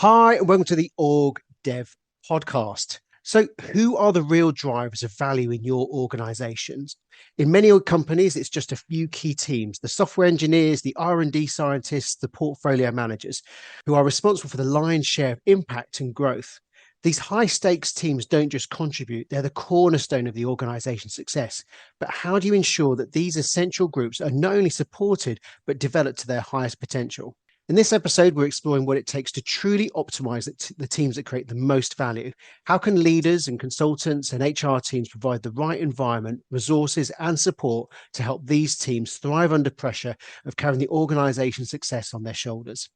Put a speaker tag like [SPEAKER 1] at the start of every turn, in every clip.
[SPEAKER 1] Hi, and welcome to the OrgDev podcast. So, who are the real drivers of value in your organizations? In many companies, it's just a few key teams, the software engineers, the R&D scientists, the portfolio managers, who are responsible for the lion's share of impact and growth. These high stakes teams don't just contribute, they're the cornerstone of the organization's success. But how do you ensure that these essential groups are not only supported, but developed to their highest potential? In this episode, we're exploring what it takes to truly optimize the teams that create the most value. How can leaders and consultants and HR teams provide the right environment, resources, and support to help these teams thrive under pressure of carrying the organization's success on their shoulders?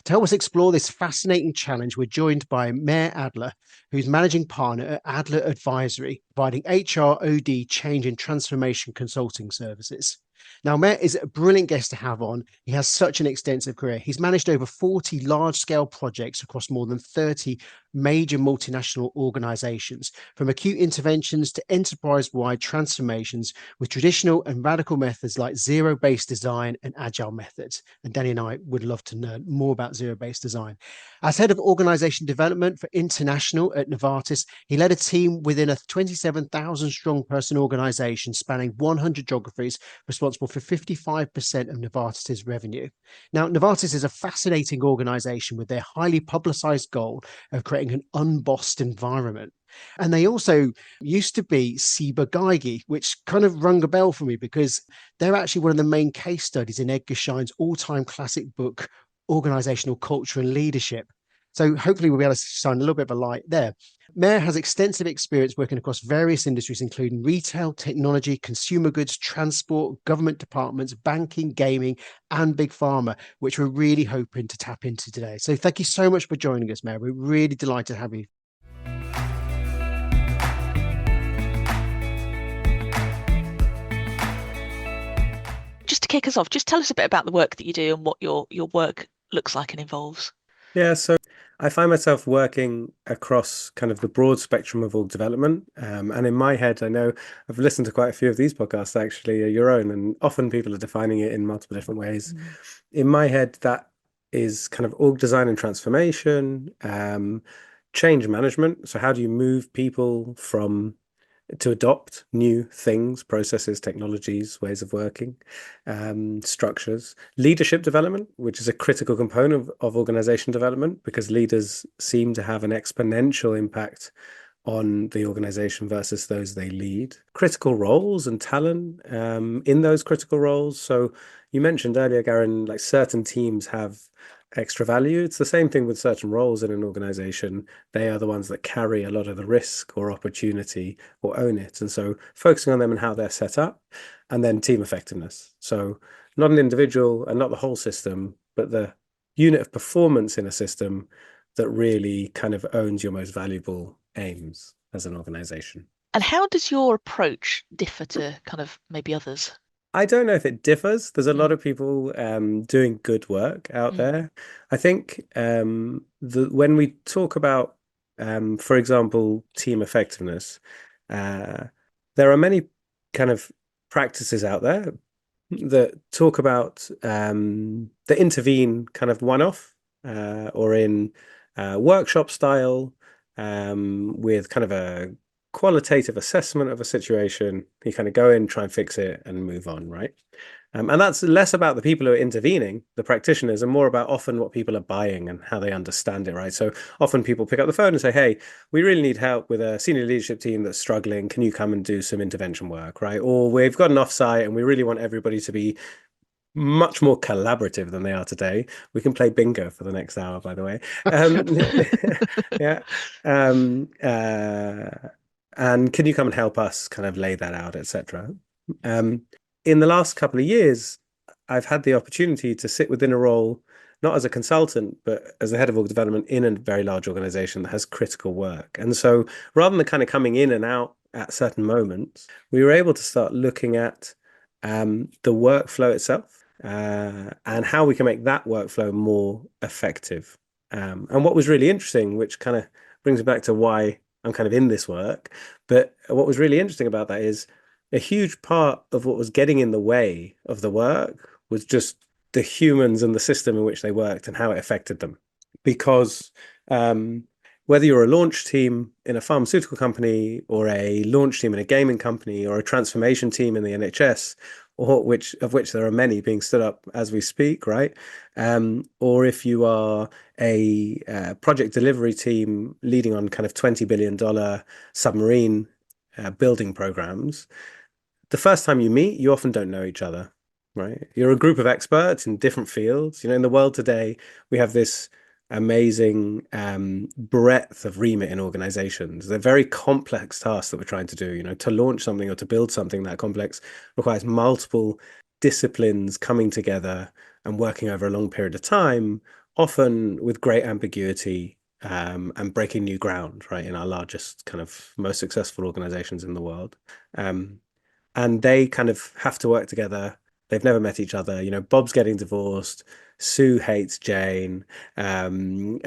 [SPEAKER 1] To help us explore this fascinating challenge, we're joined by Meir Adler, who's managing partner at Adler Advisory, providing HR, OD, change and transformation consulting services. Now, Meir is a brilliant guest to have on. He has such an extensive career. He's managed over 40 large-scale projects across more than 30 major multinational organizations, from acute interventions to enterprise-wide transformations with traditional and radical methods like zero-based design and agile methods. And Danny and I would love to learn more about zero-based design. As head of organization development for International at Novartis, he led a team within a 27,000 strong person organization spanning 100 geographies, responsible for 55% of Novartis's revenue. Now, Novartis is a fascinating organization with their highly publicized goal of creating an unbossed environment. And they also used to be Ciba Geigy, which kind of rung a bell for me because they're actually one of the main case studies in Edgar Schein's all-time classic book, Organizational Culture and Leadership. So hopefully we'll be able to shine a little bit of a light there. Meir has extensive experience working across various industries, including retail, technology, consumer goods, transport, government departments, banking, gaming, and big pharma, which we're really hoping to tap into today. So thank you so much for joining us, Meir. We're really delighted to have you.
[SPEAKER 2] Just to kick us off, just tell us a bit about the work that you do and what your work looks like and involves.
[SPEAKER 3] Yeah, so I find myself working across kind of the broad spectrum of org development. And in my head, I know I've listened to quite a few of these podcasts, actually, your own, and often people are defining it in multiple different ways. In my head, that is kind of org design and transformation, change management. So how do you move people to adopt new things, processes, technologies, ways of working, structures, leadership development, which is a critical component of organization development because leaders seem to have an exponential impact on the organization versus those they lead. Critical roles and talent in those critical roles. So you mentioned earlier, Garen, like certain teams have extra value. It's the same thing with certain roles in an organization. They are the ones that carry a lot of the risk or opportunity or own it. And so focusing on them and how they're set up, and then team effectiveness. So not an individual and not the whole system, but the unit of performance in a system that really kind of owns your most valuable aims as an organization.
[SPEAKER 2] And how does your approach differ to kind of maybe others?
[SPEAKER 3] I don't know if it differs. There's a lot of people doing good work out there. I think when we talk about, for example, team effectiveness, there are many kind of practices out there that talk about that intervene kind of one-off or in workshop style with kind of a qualitative assessment of a situation. You kind of go in, try and fix it and move on, right? And that's less about the people who are intervening, the practitioners, and more about often what people are buying and how they understand it, right? So often people pick up the phone and say, hey, we really need help with a senior leadership team that's struggling. Can you come and do some intervention work, right? Or we've got an offsite and we really want everybody to be much more collaborative than they are today. We can play bingo for the next hour, by the way. Yeah. And can you come and help us kind of lay that out, etc. In the last couple of years, I've had the opportunity to sit within a role, not as a consultant, but as the head of org development in a very large organization that has critical work. And so rather than kind of coming in and out at certain moments, we were able to start looking at the workflow itself and how we can make that workflow more effective. And what was really interesting, which kind of brings me back to why I'm kind of in this work, but what was really interesting about that is a huge part of what was getting in the way of the work was just the humans and the system in which they worked and how it affected them. because whether you're a launch team in a pharmaceutical company or a launch team in a gaming company or a transformation team in the NHS, or which there are many being stood up as we speak, right? Or if you are a project delivery team leading on kind of $20 billion submarine building programs, the first time you meet, you often don't know each other, right? You're a group of experts in different fields. In the world today, we have this amazing breadth of remit in organizations. They're very complex tasks that we're trying to do. To launch something or to build something that complex requires multiple disciplines coming together and working over a long period of time, often with great ambiguity, and breaking new ground, right, in our largest, kind of most successful organizations in the world. And they kind of have to work together. They've never met each other. Bob's getting divorced. Sue hates Jane. Danny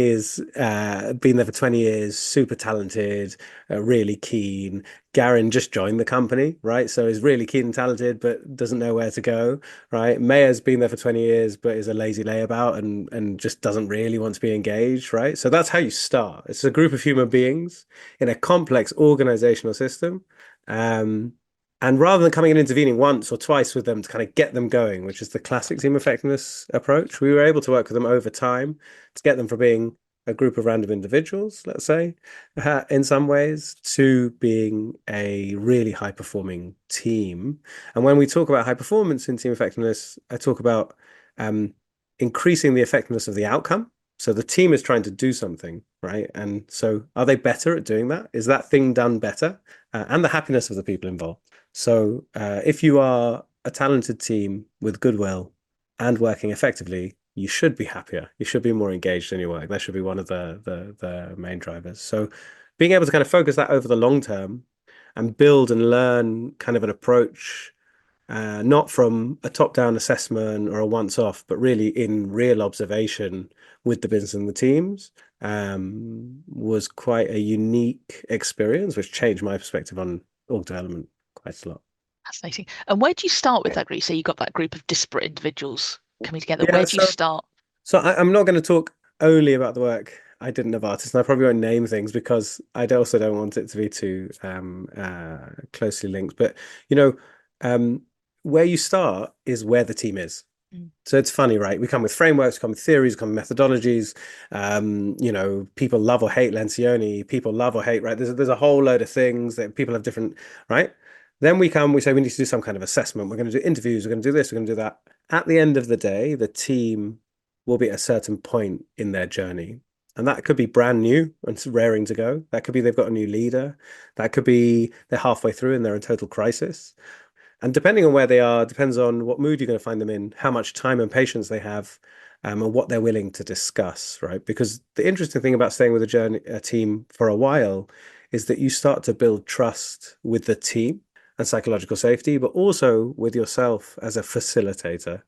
[SPEAKER 3] has been there for 20 years, super talented, really keen. Garen just joined the company, right? So is really keen and talented, but doesn't know where to go, right? Meir's been there for 20 years, but is a lazy layabout and just doesn't really want to be engaged, right? So that's how you start. It's a group of human beings in a complex organizational system. And rather than coming and intervening once or twice with them to kind of get them going, which is the classic team effectiveness approach, we were able to work with them over time to get them from being a group of random individuals, let's say, in some ways, to being a really high-performing team. And when we talk about high performance in team effectiveness, I talk about increasing the effectiveness of the outcome. So the team is trying to do something, right? And so are they better at doing that? Is that thing done better? And the happiness of the people involved. So if you are a talented team with goodwill and working effectively, you should be happier. You should be more engaged in your work. That should be one of the main drivers. So being able to kind of focus that over the long term and build and learn kind of an approach, not from a top-down assessment or a once-off, but really in real observation with the business and the teams, was quite a unique experience, which changed my perspective on org development quite a lot.
[SPEAKER 2] Fascinating. And where do you start with that group? So you got that group of disparate individuals coming together.
[SPEAKER 3] Yeah,
[SPEAKER 2] Where do you start?
[SPEAKER 3] So I'm not going to talk only about the work I did in Novartis, and I probably won't name things because I also don't want it to be too closely linked. But where you start is where the team is. So it's funny, right? We come with frameworks, we come with theories, we come with methodologies. People love or hate Lencioni, people love or hate, right? There's a whole load of things that people have different, right? Then we say we need to do some kind of assessment. We're going to do interviews, we're going to do this, we're going to do that. At the end of the day, the team will be at a certain point in their journey. And that could be brand new and raring to go. That could be they've got a new leader. That could be they're halfway through and they're in total crisis. And depending on where they are, depends on what mood you're going to find them in, how much time and patience they have, and what they're willing to discuss, right? Because the interesting thing about staying with a team for a while is that you start to build trust with the team and psychological safety, but also with yourself as a facilitator.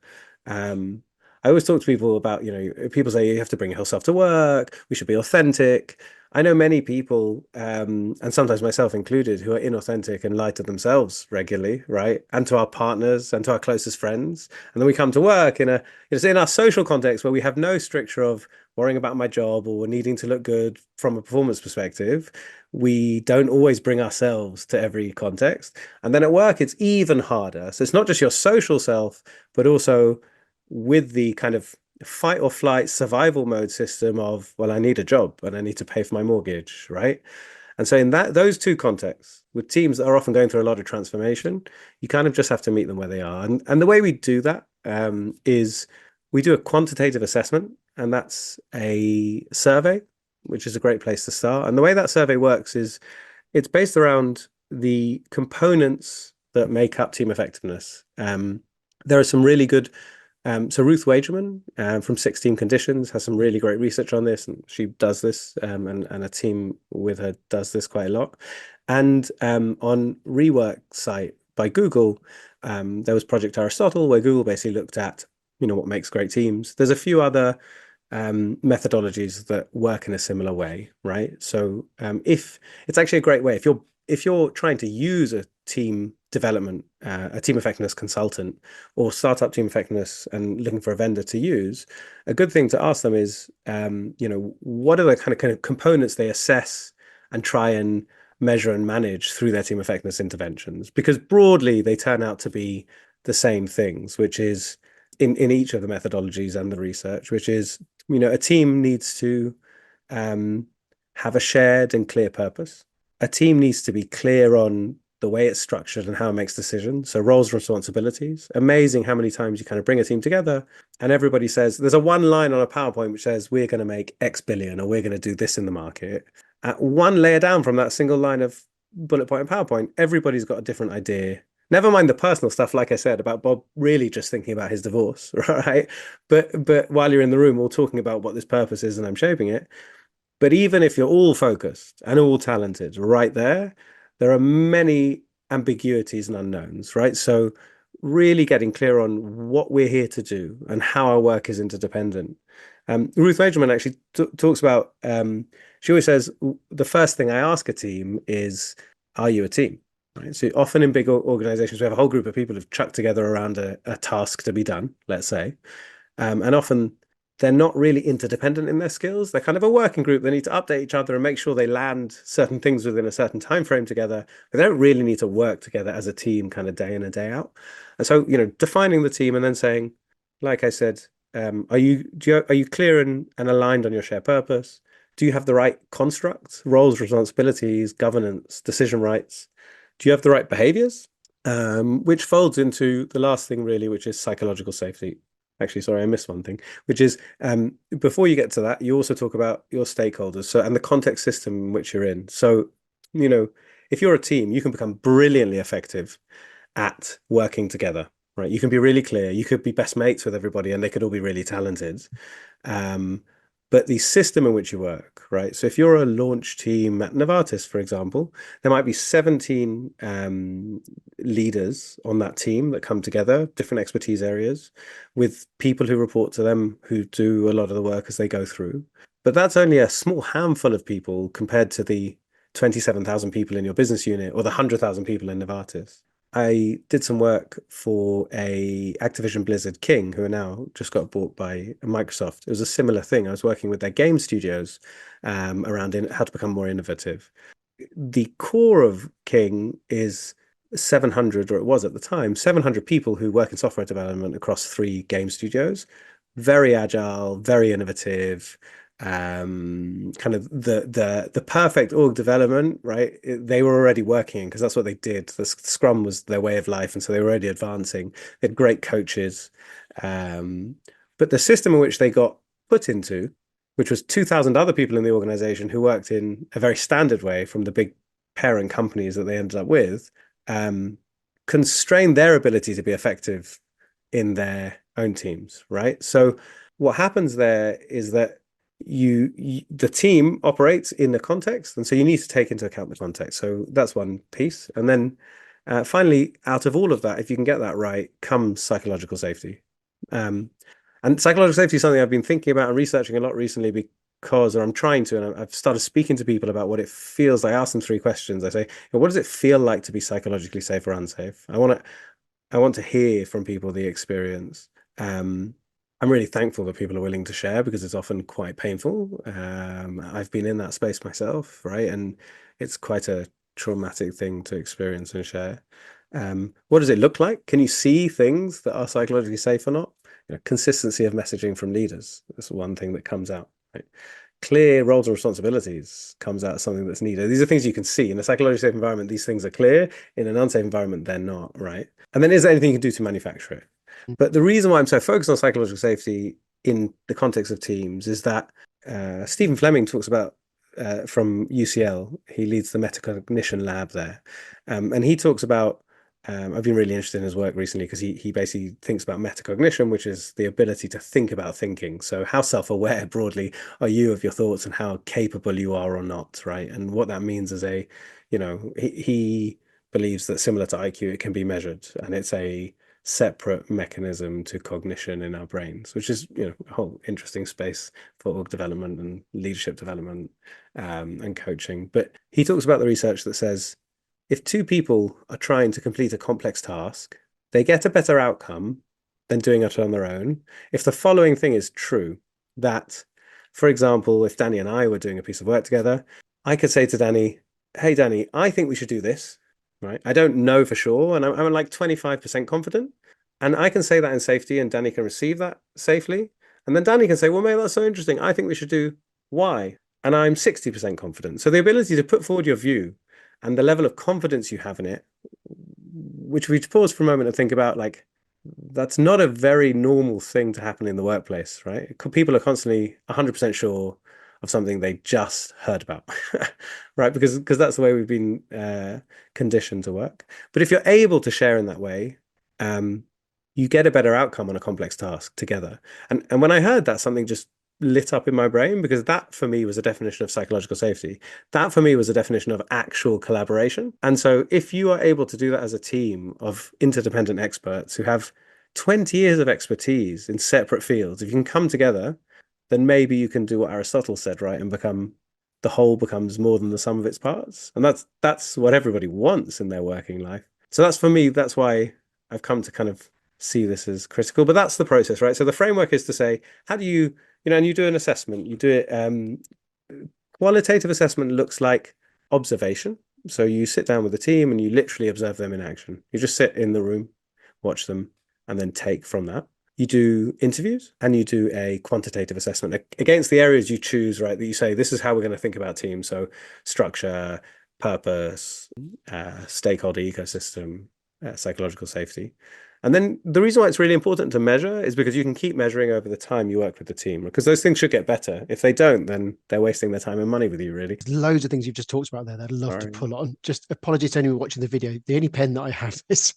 [SPEAKER 3] I always talk to people about, people say you have to bring yourself to work, we should be authentic. I know many people, and sometimes myself included, who are inauthentic and lie to themselves regularly, right? And to our partners and to our closest friends. And then we come to work in our social context where we have no stricture of worrying about my job or needing to look good from a performance perspective. We don't always bring ourselves to every context. And then at work, it's even harder. So it's not just your social self, but also with the kind of fight or flight survival mode system of, well, I need a job and I need to pay for my mortgage, right? And so in those two contexts, with teams that are often going through a lot of transformation, you kind of just have to meet them where they are. And the way we do that is we do a quantitative assessment, and that's a survey, which is a great place to start. And the way that survey works is it's based around the components that make up team effectiveness. There are some really good so Ruth Wagerman from 16 Conditions has some really great research on this, and she does this, and a team with her does this quite a lot. And on Rework site by Google, there was Project Aristotle, where Google basically looked at what makes great teams. There's a few other methodologies that work in a similar way, right? So if it's actually a great way if you're trying to use a team development, a team effectiveness consultant, or startup team effectiveness and looking for a vendor to use, a good thing to ask them is, what are the kind of components they assess and try and measure and manage through their team effectiveness interventions? Because broadly, they turn out to be the same things, which is in each of the methodologies and the research, which is, a team needs to have a shared and clear purpose. A team needs to be clear on the way it's structured and how it makes decisions. So roles and responsibilities. Amazing how many times you kind of bring a team together and everybody says, there's a one line on a PowerPoint which says, we're going to make X billion, or we're going to do this in the market. One layer down from that single line of bullet point and PowerPoint, everybody's got a different idea. Never mind the personal stuff, like I said, about Bob really just thinking about his divorce, right? But while you're in the room, all talking about what this purpose is and I'm shaping it. But even if you're all focused and all talented right there are many ambiguities and unknowns, right? So really getting clear on what we're here to do and how our work is interdependent. Ruth Magerman actually talks about, she always says, the first thing I ask a team is, are you a team? Right? So often in big organizations, we have a whole group of people who've chucked together around a task to be done, let's say. And often they're not really interdependent in their skills. They're kind of a working group. They need to update each other and make sure they land certain things within a certain time frame together. But they don't really need to work together as a team kind of day in and day out. And so, defining the team and then saying, like I said, are you clear and aligned on your shared purpose? Do you have the right constructs, roles, responsibilities, governance, decision rights? Do you have the right behaviors? Which folds into the last thing really, which is psychological safety. Actually, sorry, I missed one thing, which is before you get to that, you also talk about your stakeholders, and the context system in which you're in. So, if you're a team, you can become brilliantly effective at working together, right? You can be really clear. You could be best mates with everybody, and they could all be really talented. But the system in which you work, right? So if you're a launch team at Novartis, for example, there might be 17 leaders on that team that come together, different expertise areas, with people who report to them who do a lot of the work as they go through. But that's only a small handful of people compared to the 27,000 people in your business unit or the 100,000 people in Novartis. I did some work for a Activision Blizzard King, who are now just got bought by Microsoft. It was a similar thing. I was working with their game studios around how to become more innovative. The core of King is 700, or it was at the time, 700 people who work in software development across 3 game studios. Very agile, very innovative, kind of the perfect org development, right? They were already working because that's what they did. The Scrum was their way of life, and so they were already advancing. They had great coaches, but the system in which they got put into, which was 2,000 other people in the organization who worked in a very standard way from the big parent companies that they ended up with, constrained their ability to be effective in their own teams, right? So what happens there is that the team operates in the context, and so you need to take into account the context. So that's one piece. And then finally, out of all of that, if you can get that right, comes psychological safety. And psychological safety is something I've been thinking about and researching a lot recently because, or I'm trying to, and I've started speaking to people about what it feels like. I ask them 3 questions. I say, what does it feel like to be psychologically safe or unsafe? I want to hear from people the experience. I'm really thankful that people are willing to share because it's often quite painful. I've been in that space myself, right? And it's quite a traumatic thing to experience and share. What does it look like? Can you see things that are psychologically safe or not? Consistency of messaging from leaders. That's one thing that comes out, right? Clear roles and responsibilities comes out as something that's needed. These are things you can see. In a psychologically safe environment, these things are clear. In an unsafe environment, they're not, right? And then is there anything you can do to manufacture it? But the reason why I'm so focused on psychological safety in the context of teams is that Stephen Fleming talks about from UCL. He leads the metacognition lab there. And he talks about, I've been really interested in his work recently because he basically thinks about metacognition, which is the ability to think about thinking. So how self-aware broadly are you of your thoughts and how capable you are or not, right? And what that means is he believes that similar to IQ, it can be measured, and it's a separate mechanism to cognition in our brains, which is a whole interesting space for org development and leadership development and coaching. But he talks about the research that says if two people are trying to complete a complex task, they get a better outcome than doing it on their own if the following thing is true. That, for example, if Danny and I were doing a piece of work together, I could say to Danny, hey, Danny, I think we should do this, right? I don't know for sure, and I'm like 25% confident. And I can say that in safety, and Danny can receive that safely. And then Danny can say, well, maybe that's so interesting. I think we should do Y. And I'm 60% confident. So the ability to put forward your view and the level of confidence you have in it, which we pause for a moment and think about, like, that's not a very normal thing to happen in the workplace, right? People are constantly 100% sure of something they just heard about, right? Because that's the way we've been conditioned to work. But if you're able to share in that way, you get a better outcome on a complex task together. And when I heard that, something just lit up in my brain, because that for me was a definition of psychological safety. That for me was a definition of actual collaboration. And so if you are able to do that as a team of interdependent experts who have 20 years of expertise in separate fields, if you can come together, then maybe you can do what Aristotle said, right? And the whole becomes more than the sum of its parts. And that's what everybody wants in their working life. So that's, for me, that's why I've come to kind of see this as critical. But that's the process, right? So the framework is to say, how do you, and you do an assessment, you do it, qualitative assessment looks like observation. So you sit down with the team and you literally observe them in action. You just sit in the room, watch them, and then take from that. You do interviews and you do a quantitative assessment against the areas you choose, right? That you say, this is how we're going to think about teams. So structure, purpose, stakeholder ecosystem, psychological safety. And then the reason why it's really important to measure is because you can keep measuring over the time you work with the team, because those things should get better. If they don't, then they're wasting their time and money with you, really.
[SPEAKER 1] There's loads of things you've just talked about there that I'd love to pull on. Just apologies to anyone watching the video. The only pen that I have is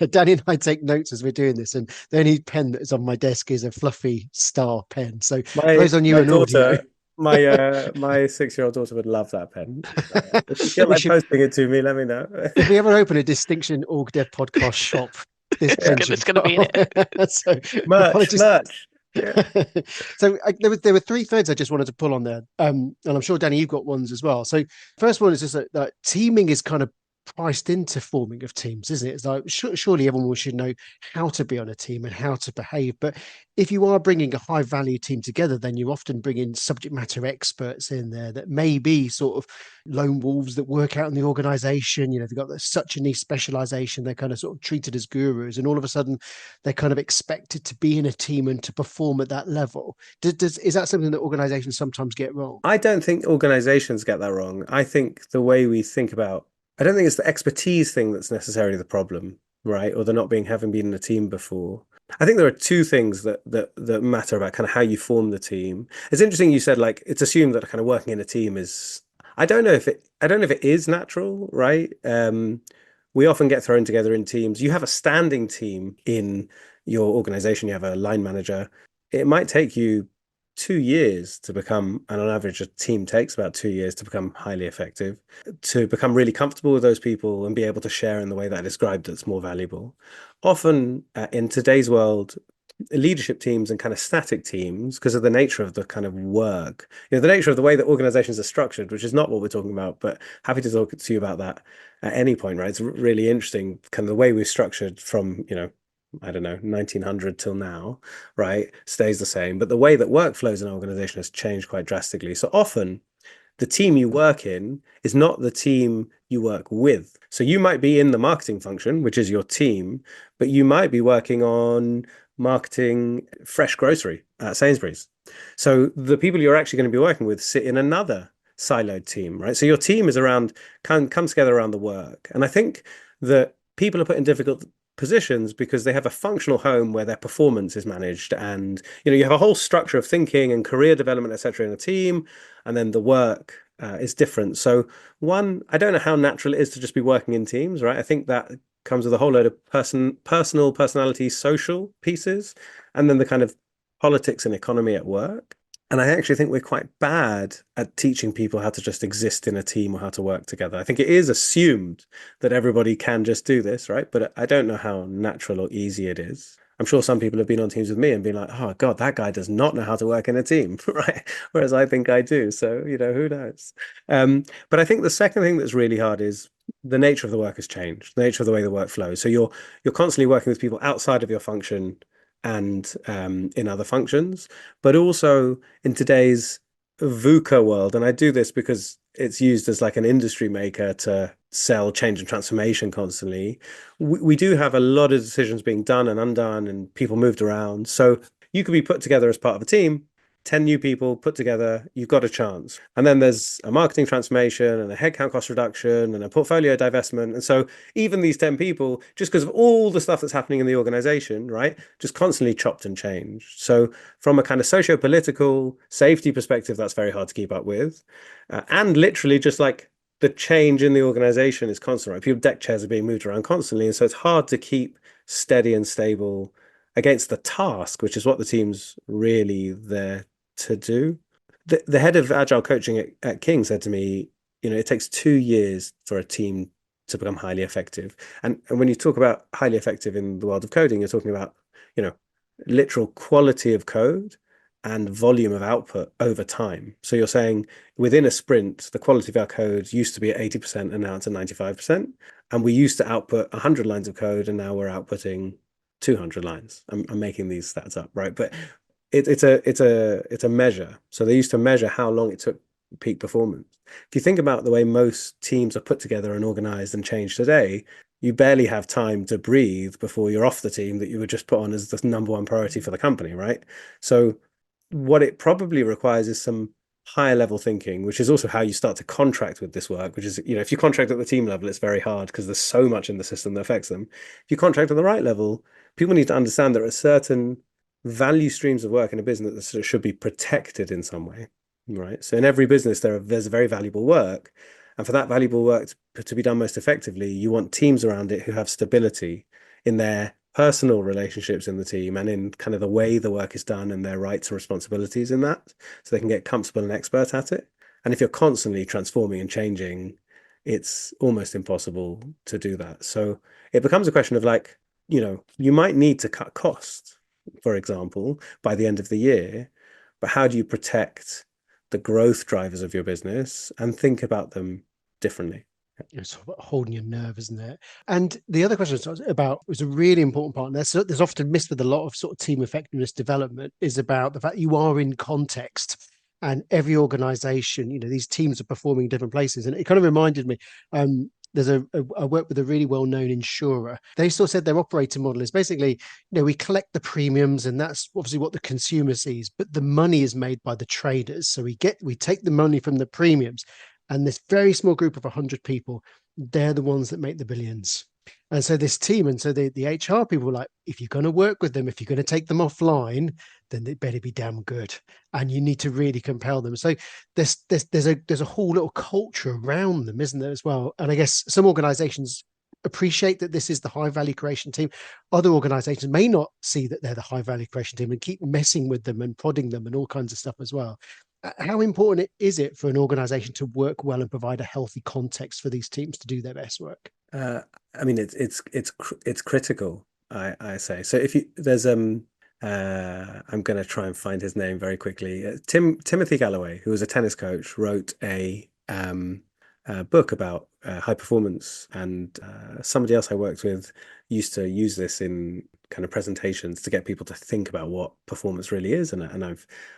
[SPEAKER 1] Danny and I take notes as we're doing this, and the only pen that is on my desk is a fluffy star pen. So for those on you and audio,
[SPEAKER 3] my 6-year-old daughter would love that pen. If you feel like posting it to me, let me know.
[SPEAKER 1] If we ever open a Distinction OrgDev podcast shop, this pen
[SPEAKER 2] it's going to be in it.
[SPEAKER 1] So
[SPEAKER 3] merch.
[SPEAKER 1] Yeah. So there were three threads I just wanted to pull on there, and I'm sure Danny, you've got ones as well. So first one is just that teaming is kind of priced into forming of teams, isn't it? It's like surely everyone should know how to be on a team and how to behave. But if you are bringing a high value team together, then you often bring in subject matter experts in there that may be sort of lone wolves that work out in the organization. They've got such a niche specialization. They're kind of sort of treated as gurus, and all of a sudden they're kind of expected to be in a team and to perform at that level. Is that something that organizations sometimes get wrong?
[SPEAKER 3] I don't think organizations get that wrong. I think the way we think about, I don't think it's the expertise thing that's necessarily the problem, right? Or the not having been in a team before. I think there are two things that matter about kind of how you form the team. It's interesting you said, like, it's assumed that kind of working in a team is, I don't know if it is natural, right? We often get thrown together in teams. You have a standing team in your organization, you have a line manager. It might take you 2 years to become, and on average a team takes about 2 years to become highly effective, to become really comfortable with those people and be able to share in the way that I described that's more valuable. Often in today's world, leadership teams and kind of static teams, because of the nature of the kind of work, the nature of the way that organizations are structured, which is not what we're talking about, but happy to talk to you about that at any point, right? It's really interesting, kind of the way we're structured from, I don't know, 1900 till now, right, stays the same. But the way that work flows in an organization has changed quite drastically. So often the team you work in is not the team you work with. So you might be in the marketing function, which is your team, but you might be working on marketing fresh grocery at Sainsbury's. So the people you're actually going to be working with sit in another siloed team, right? So your team is comes together around the work. And I think that people are put in difficult positions because they have a functional home where their performance is managed, and you have a whole structure of thinking and career development, etc., in a team, and then the work is different. So I don't know how natural it is to just be working in teams, right? I think that comes with a whole load of personal personality, social pieces, and then the kind of politics and economy at work. And I actually think we're quite bad at teaching people how to just exist in a team or how to work together. I think it is assumed that everybody can just do this, right? But I don't know how natural or easy it is. I'm sure some people have been on teams with me and been like, oh God, that guy does not know how to work in a team, right? Whereas I think I do. So, who knows? But I think the second thing that's really hard is the nature of the work has changed, the nature of the way the work flows. So you're constantly working with people outside of your function and in other functions, but also in today's VUCA world, and I do this because it's used as like an industry maker to sell change and transformation constantly. We do have a lot of decisions being done and undone and people moved around. So you could be put together as part of a team, 10 new people put together, you've got a chance. And then there's a marketing transformation and a headcount cost reduction and a portfolio divestment. And so even these 10 people, just because of all the stuff that's happening in the organization, right, just constantly chopped and changed. So from a kind of socio-political safety perspective, that's very hard to keep up with. And literally just like the change in the organization is constant, right? People, deck chairs are being moved around constantly. And so it's hard to keep steady and stable against the task, which is what the team's really there to do. The head of agile coaching at King said to me, it takes 2 years for a team to become highly effective. And when you talk about highly effective in the world of coding, you're talking about, literal quality of code and volume of output over time. So you're saying within a sprint, the quality of our code used to be at 80% and now it's at 95%. And we used to output 100 lines of code and now we're outputting 200 lines. I'm making these stats up, right? But it's a measure. So they used to measure how long it took peak performance. If you think about the way most teams are put together and organized and changed today, you barely have time to breathe before you're off the team that you were just put on as the number one priority for the company, right? So what it probably requires is some higher level thinking, which is also how you start to contract with this work, which is, if you contract at the team level, it's very hard because there's so much in the system that affects them. If you contract at the right level, people need to understand there are certain value streams of work in a business that should be protected in some way, right? So in every business, there's very valuable work. And for that valuable work to be done most effectively, you want teams around it who have stability in their personal relationships in the team and in kind of the way the work is done and their rights and responsibilities in that, so they can get comfortable and expert at it. And if you're constantly transforming and changing, it's almost impossible to do that. So it becomes a question of like, you might need to cut costs, for example, by the end of the year, but how do you protect the growth drivers of your business and think about them differently?
[SPEAKER 1] It's sort of about holding your nerve, isn't it? And the other question was a really important part, and there's often missed with a lot of sort of team effectiveness development, is about the fact you are in context. And every organization, these teams are performing in different places. And it kind of reminded me, I work with a really well-known insurer. They sort of said their operating model is basically, we collect the premiums and that's obviously what the consumer sees, but the money is made by the traders. So we take the money from the premiums, and this very small group of 100 people, they're the ones that make the billions. And so this team, and so the HR people were like, if you're going to work with them, if you're going to take them offline, then they better be damn good. And you need to really compel them. So there's a whole little culture around them, isn't there, as well? And I guess some organizations appreciate that this is the high value creation team. Other organizations may not see that they're the high value creation team and keep messing with them and prodding them and all kinds of stuff as well. How important is it for an organization to work well and provide a healthy context for these teams to do their best work?
[SPEAKER 3] I mean, it's critical, I say. So if there's I'm going to try and find his name very quickly. Timothy Galloway, who was a tennis coach, wrote a book about high performance, and somebody else I worked with used to use this in kind of presentations to get people to think about what performance really is, and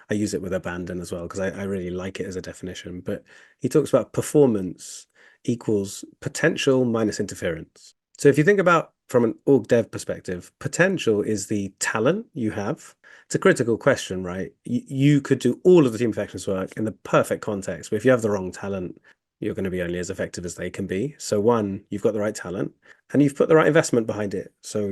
[SPEAKER 3] I use it with abandon as well because I really like it as a definition. But he talks about performance equals potential minus interference. So if you think about from an OrgDev perspective, potential is the talent you have. It's a critical question, right? You could do all of the team effectiveness work in the perfect context, but if you have the wrong talent, you're going to be only as effective as they can be. So one, you've got the right talent and you've put the right investment behind it. So,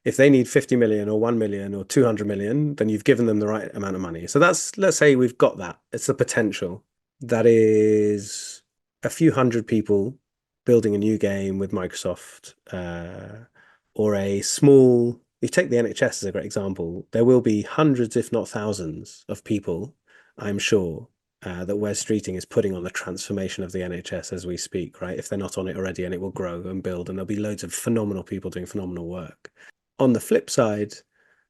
[SPEAKER 3] if they need 50 million or 1 million or 200 million, then you've given them the right amount of money. So let's say we've got that. It's the potential. That is a few hundred people building a new game with Microsoft, or a small, you take the NHS as a great example, there will be hundreds, if not thousands of people, I'm sure, that Wes Streeting is putting on the transformation of the NHS as we speak, right? If they're not on it already, and it will grow and build, and there'll be loads of phenomenal people doing phenomenal work. on the flip side,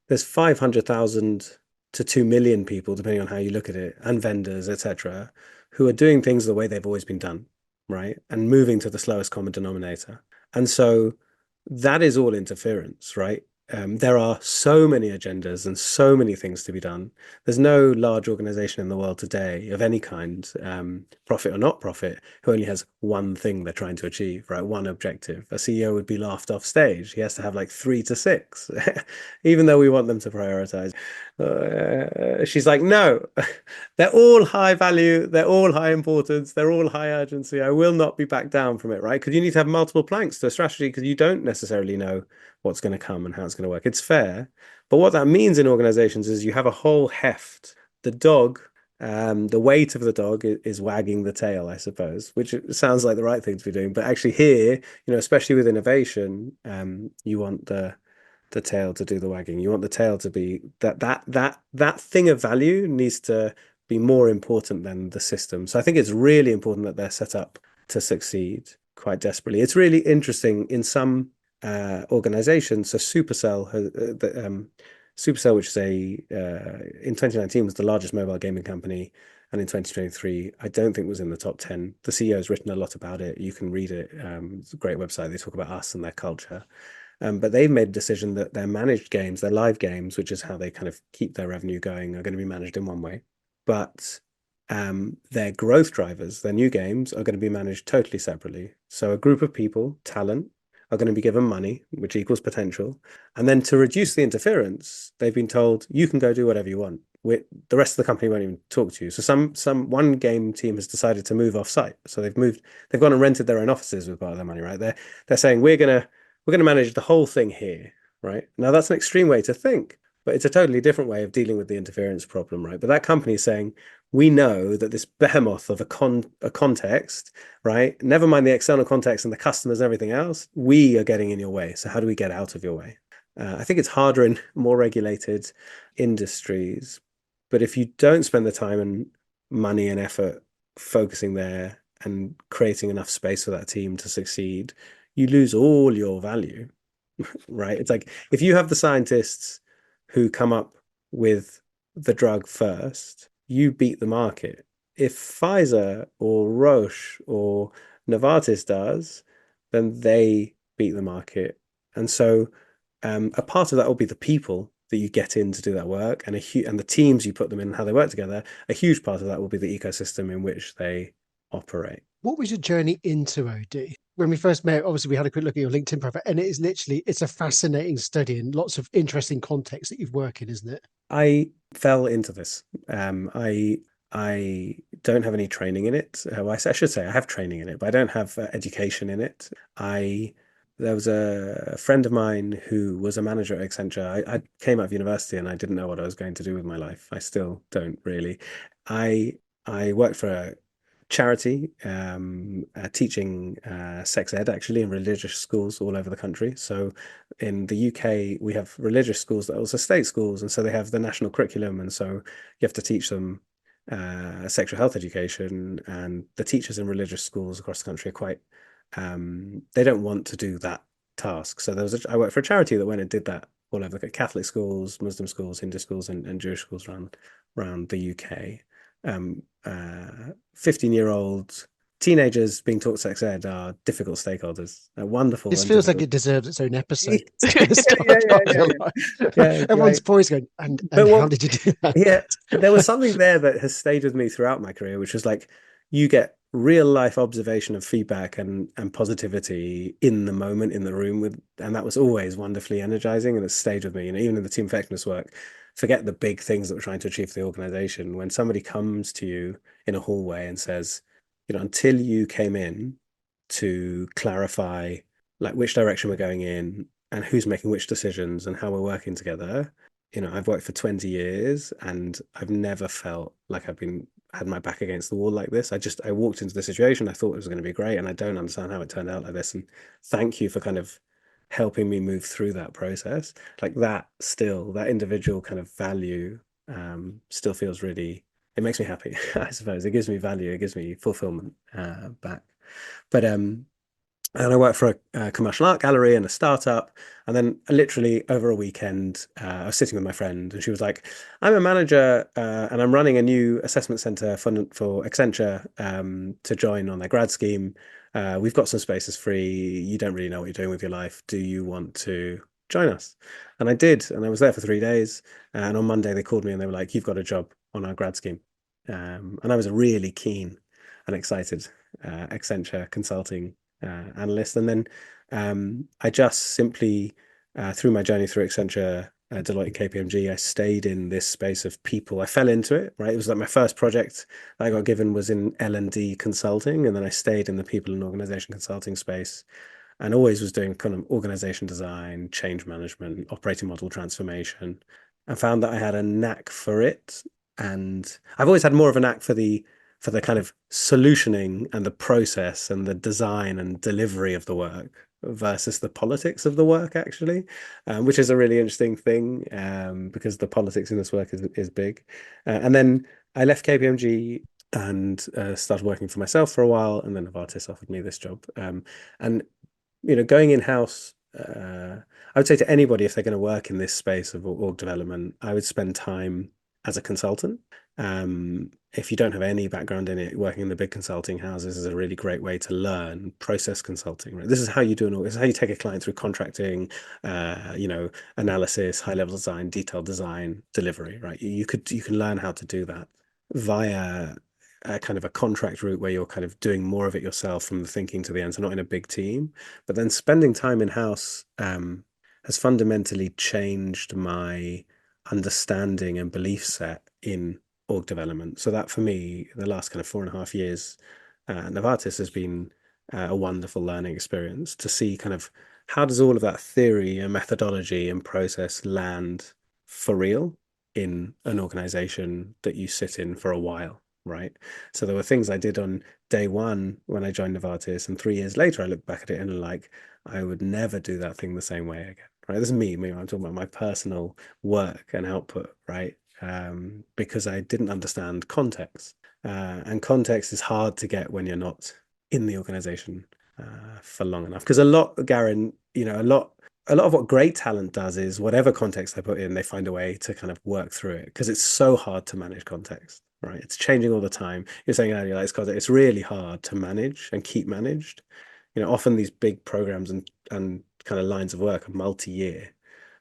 [SPEAKER 3] there's 500,000 to 2 million people, depending on how you look at it, and vendors, etc., who are doing things the way they've always been done, right? And moving to the slowest common denominator. And so that is all interference, right? There are so many agendas and so many things to be done. There's no large organization in the world today of any kind, profit or not profit, who only has one thing they're trying to achieve, right? One objective. A CEO would be laughed off stage. He has to have like 3 to 6, even though we want them to prioritize. She's like, no, they're all high value, they're all high importance, they're all high urgency. I will not be back down from it, right? Because you need to have multiple planks to a strategy because you don't necessarily know what's going to come and how it's going to work. It's fair. But what that means in organizations is you have a whole heft. The dog, the weight of the dog is wagging the tail, I suppose, which sounds like the right thing to be doing. But actually here, especially with innovation, you want the tail to do the wagging. You want the tail to be that thing of value needs to be more important than the system. So I think it's really important that they're set up to succeed quite desperately. It's really interesting in some organizations. So Supercell, Supercell, which is in 2019 was the largest mobile gaming company, and in 2023, I don't think was in the top 10. The CEO has written a lot about it. You can read it. It's a great website. They talk about us and their culture. But they've made a decision that their managed games, their live games, which is how they kind of keep their revenue going, are going to be managed in one way. But their growth drivers, their new games, are going to be managed totally separately. So a group of people, talent, are going to be given money, which equals potential. And then to reduce the interference, they've been told, you can go do whatever you want. The rest of the company won't even talk to you. So one game team has decided to move off site. So they've gone and rented their own offices with part of their money, right? They're saying we're going to manage the whole thing here, right? Now that's an extreme way to think, but it's a totally different way of dealing with the interference problem, right? But that company is saying, we know that this behemoth of a context, right? Never mind the external context and the customers and everything else, we are getting in your way. So how do we get out of your way? I think it's harder in more regulated industries, but if you don't spend the time and money and effort focusing there and creating enough space for that team to succeed, you lose all your value, right? It's like if you have the scientists who come up with the drug first, you beat the market. If Pfizer or Roche or Novartis does, then they beat the market. And so a part of that will be the people that you get in to do that work, and the teams you put them in and how they work together. A huge part of that will be the ecosystem in which they operate.
[SPEAKER 1] What was your journey into OD? When we first met, obviously we had a quick look at your LinkedIn profile, and it's a fascinating study and lots of interesting context that you've worked in, isn't it?
[SPEAKER 3] I fell into this. I don't have any training in it. Well, I should say I have training in it, but I don't have education in it. There was a friend of mine who was a manager at Accenture. I came out of university and I didn't know what I was going to do with my life. I still don't really. I worked for a charity teaching sex ed actually in religious schools all over the country. So in the UK, we have religious schools that are also state schools, and so they have the national curriculum, and so you have to teach them sexual health education, and the teachers in religious schools across the country are quite they don't want to do that task. So I worked for a charity that went and did that all over the Catholic schools, Muslim schools, Hindu schools, and Jewish schools around the UK. 15-year-old teenagers being taught sex ed are difficult stakeholders. Wonderful.
[SPEAKER 1] This feels like it deserves its own episode.
[SPEAKER 3] Yeah,
[SPEAKER 1] everyone's poised going, and how did you do that?
[SPEAKER 3] Yeah, there was something there that has stayed with me throughout my career, which was like you get real life observation of feedback and positivity in the moment in the room and that was always wonderfully energizing, and it stayed with me. Even in the team effectiveness work, forget the big things that we're trying to achieve for the organization. When somebody comes to you in a hallway and says, until you came in to clarify like which direction we're going in and who's making which decisions and how we're working together, I've worked for 20 years and I've never felt like had my back against the wall like this. I walked into the situation, I thought it was going to be great, and I don't understand how it turned out like this. And thank you for kind of helping me move through that process. Like that individual kind of value still feels really, it makes me happy, I suppose. It gives me value, it gives me fulfillment back. But And I worked for a commercial art gallery and a startup. And then literally over a weekend, I was sitting with my friend and she was like, I'm a manager and I'm running a new assessment center for Accenture to join on their grad scheme. We've got some spaces free. You don't really know what you're doing with your life. Do you want to join us? And I did. And I was there for 3 days. And on Monday, they called me and they were like, you've got a job on our grad scheme. And I was really keen and excited Accenture consulting analyst. And then I just simply, through my journey through Accenture, Deloitte, and KPMG, I stayed in this space of people. I fell into it, right? It was like my first project I got given was in L&D consulting, and then I stayed in the people and organization consulting space, and always was doing kind of organization design, change management, operating model transformation, and found that I had a knack for it. And I've always had more of a knack for the kind of solutioning and the process and the design and delivery of the work versus the politics of the work, actually, which is a really interesting thing because the politics in this work is big. And then I left KPMG and started working for myself for a while, and then Novartis offered me this job. And going in-house, I would say to anybody, if they're going to work in this space of org development, I would spend time as a consultant. If you don't have any background in it, working in the big consulting houses is a really great way to learn process consulting, right? This is how you this is how you take a client through contracting, analysis, high-level design, detailed design, delivery, right? You can learn how to do that via a kind of a contract route where you're kind of doing more of it yourself from the thinking to the end, so not in a big team. But then spending time in-house has fundamentally changed my understanding and belief set in org development. So that for me, the last kind of 4.5 years, Novartis has been a wonderful learning experience to see kind of how does all of that theory and methodology and process land for real in an organization that you sit in for a while, right? So there were things I did on day one when I joined Novartis, and 3 years later, I look back at it and like, I would never do that thing the same way again, right? This is me. I'm talking about my personal work and output, right? Because I didn't understand context. And context is hard to get when you're not in the organization for long enough. Because a lot, Garen, a lot of what great talent does is whatever context they put in, they find a way to kind of work through it because it's so hard to manage context, right? It's changing all the time. You're saying earlier, like, it's really hard to manage and keep managed. Often these big programs and kind of lines of work are multi-year.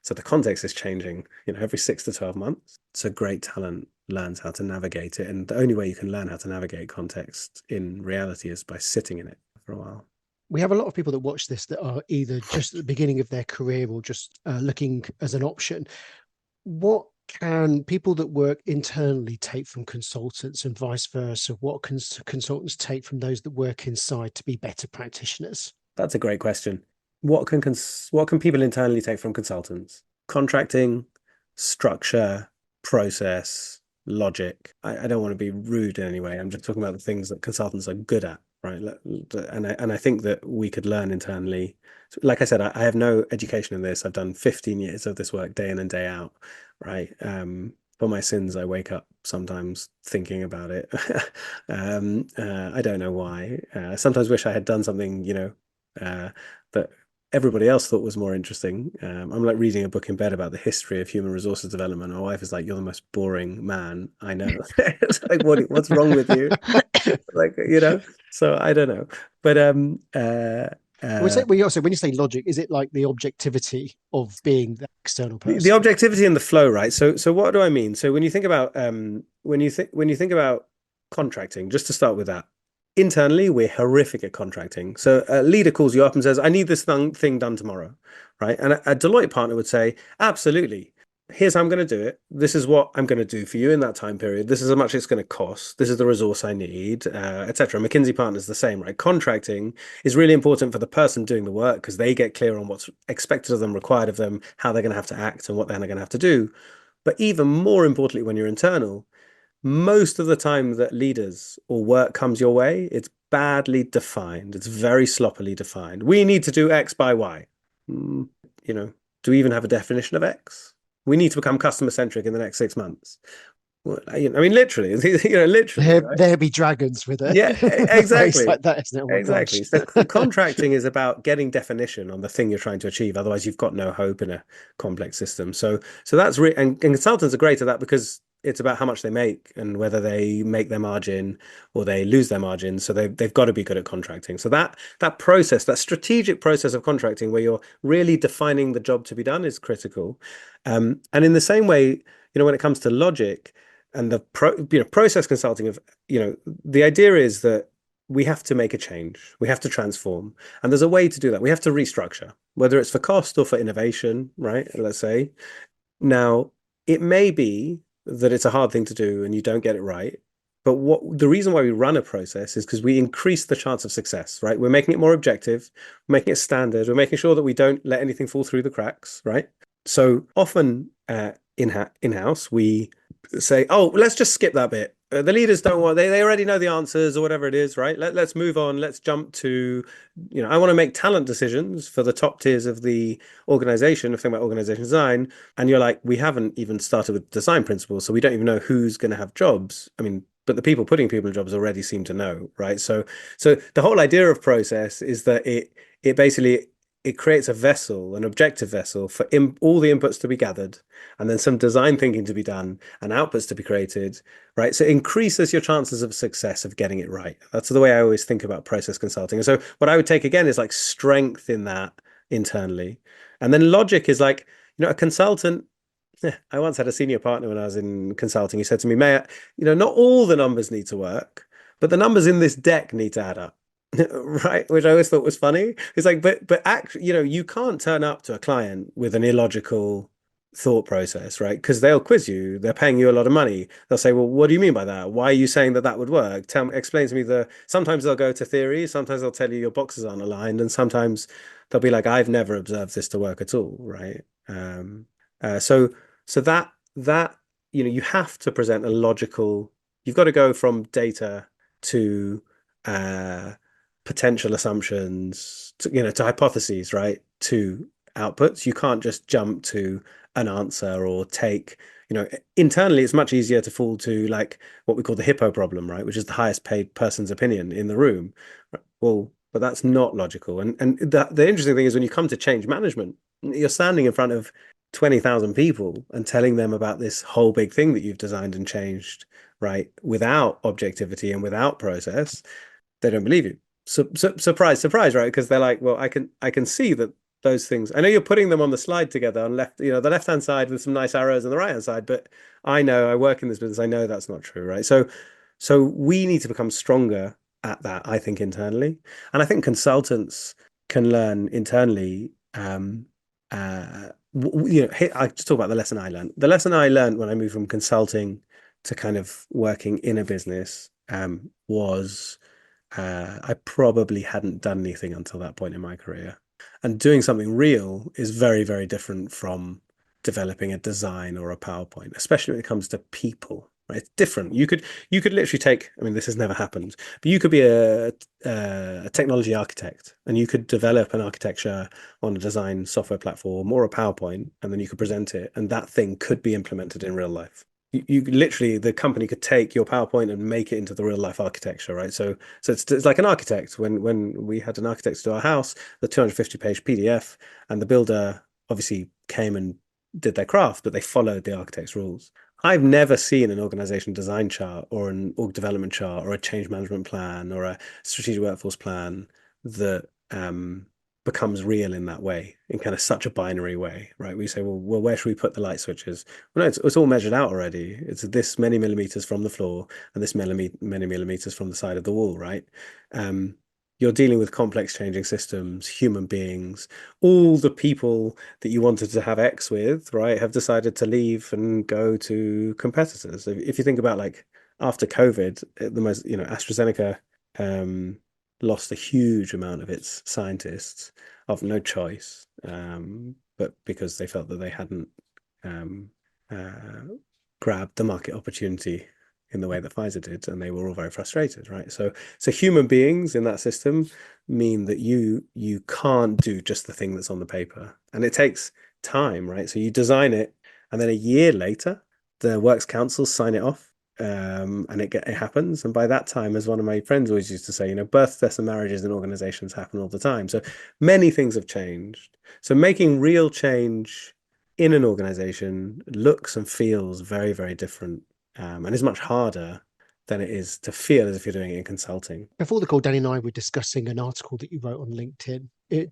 [SPEAKER 3] So the context is changing, every 6 to 12 months. So great talent learns how to navigate it. And the only way you can learn how to navigate context in reality is by sitting in it for a while.
[SPEAKER 1] We have a lot of people that watch this that are either just at the beginning of their career or just looking as an option. What can people that work internally take from consultants and vice versa? What can consultants take from those that work inside to be better practitioners?
[SPEAKER 3] That's a great question. What can people internally take from consultants? Contracting, structure, process, logic. I don't want to be rude in any way. I'm just talking about the things that consultants are good at, right? And I think that we could learn internally. Like I said, I have no education in this. I've done 15 years of this work day in and day out, right? For my sins, I wake up sometimes thinking about it. I don't know why. Sometimes wish I had done something, that everybody else thought was more interesting. I'm like reading a book in bed about the history of human resources development. My wife is like, "You're the most boring man I know." It's like, what's wrong with you? Like, So I don't know, but
[SPEAKER 1] when you say logic, is it like the objectivity of being the external person?
[SPEAKER 3] The objectivity and the flow, right? So what do I mean? So when you think about when you think about contracting, just to start with that, internally we're horrific at contracting. So a leader calls you up and says, "I need this thing done tomorrow," right? And a Deloitte partner would say, "Absolutely. Here's how I'm going to do it. This is what I'm going to do for you in that time period. This is how much it's going to cost. This is the resource I need, etc." McKinsey partners the same, right? Contracting is really important for the person doing the work because they get clear on what's expected of them, required of them, how they're going to have to act, and what they're going to have to do. But even more importantly, when you're internal, most of the time that leaders or work comes your way, it's badly defined. It's very sloppily defined. We need to do X by Y. Do we even have a definition of X? We need to become customer centric in the next 6 months. Well, I mean, literally, literally, right?
[SPEAKER 1] There be dragons with a,
[SPEAKER 3] Yeah,
[SPEAKER 1] a phrase
[SPEAKER 3] exactly.
[SPEAKER 1] like that, isn't it? Oh my gosh.
[SPEAKER 3] Exactly. So contracting is about getting definition on the thing you're trying to achieve. Otherwise, you've got no hope in a complex system. So that's and consultants are great at that because it's about how much they make and whether they make their margin or they lose their margin. So they've got to be good at contracting. So that process, that strategic process of contracting, where you're really defining the job to be done, is critical. And in the same way, when it comes to logic and the process consulting of, the idea is that we have to make a change. We have to transform. And there's a way to do that. We have to restructure, whether it's for cost or for innovation, right? Let's say. Now, it may be that it's a hard thing to do and you don't get it right. But the reason why we run a process is because we increase the chance of success, right? We're making it more objective, we're making it standard, we're making sure that we don't let anything fall through the cracks, right? So often in-house, we say, oh, let's just skip that bit. The leaders don't want, they already know the answers or whatever it is, right? Let's move on. Let's jump to, I want to make talent decisions for the top tiers of the organization, if think about organization design. And you're like, we haven't even started with design principles, so we don't even know who's going to have jobs. I mean, but the people putting people in jobs already seem to know, right? So the whole idea of process is that it basically it creates a vessel, an objective vessel for all the inputs to be gathered, and then some design thinking to be done and outputs to be created, right? So it increases your chances of success of getting it right. That's the way I always think about process consulting. And so what I would take again is like strength in that internally. And then logic is like, a consultant. I once had a senior partner when I was in consulting. He said to me, Meir, not all the numbers need to work, but the numbers in this deck need to add up. Right, which I always thought was funny. It's like, but actually, you can't turn up to a client with an illogical thought process, right? Because they'll quiz you. They're paying you a lot of money. They'll say, well, what do you mean by that? Why are you saying that would work? Explain to me sometimes they'll go to theory, sometimes they'll tell you your boxes aren't aligned, and sometimes they'll be like, I've never observed this to work at all, right? So that you have to present a logical. You've got to go from data to potential assumptions, to hypotheses, right? To outputs. You can't just jump to an answer or take, internally it's much easier to fall to like what we call the hippo problem, right? Which is the highest paid person's opinion in the room. Well, but that's not logical. And the interesting thing is when you come to change management, you're standing in front of 20,000 people and telling them about this whole big thing that you've designed and changed, right? Without objectivity and without process, they don't believe you. Surprise, surprise, right? Because they're like, well, I can see that those things. I know you're putting them on the slide together on the left-hand side with some nice arrows and the right-hand side, but I know I work in this business. I know that's not true, right? So we need to become stronger at that, I think, internally. And I think consultants can learn internally. I just talk about the lesson I learned. The lesson I learned when I moved from consulting to kind of working in a business was I probably hadn't done anything until that point in my career. And doing something real is very, very different from developing a design or a PowerPoint, especially when it comes to people. Right? It's different. You could literally take, I mean, this has never happened, but you could be a technology architect and you could develop an architecture on a design software platform or a PowerPoint, and then you could present it, and that thing could be implemented in real life. You literally, the company could take your PowerPoint and make it into the real life architecture, right? So it's like an architect. When we had an architect do our house, the 250-page PDF, and the builder obviously came and did their craft, but they followed the architect's rules. I've never seen an organization design chart or an org development chart or a change management plan or a strategic workforce plan that becomes real in that way, in kind of such a binary way, right? We say, well, where should we put the light switches? Well, no, it's all measured out already. It's this many millimeters from the floor and this many millimeters from the side of the wall, right? You're dealing with complex changing systems, human beings. All the people that you wanted to have X with, right, have decided to leave and go to competitors. If you think about like after COVID, AstraZeneca lost a huge amount of its scientists of no choice, but because they felt that they hadn't grabbed the market opportunity in the way that Pfizer did, and they were all very frustrated, right? So human beings in that system mean that you can't do just the thing that's on the paper, and it takes time, right? So you design it, and then a year later, the works councils sign it off, and it happens. And by that time, as one of my friends always used to say, birth, deaths, and marriages in organizations happen all the time. So many things have changed. So making real change in an organization looks and feels very, very different, and is much harder than it is to feel as if you're doing it in consulting.
[SPEAKER 1] Before the call, Danny and I were discussing an article that you wrote on LinkedIn,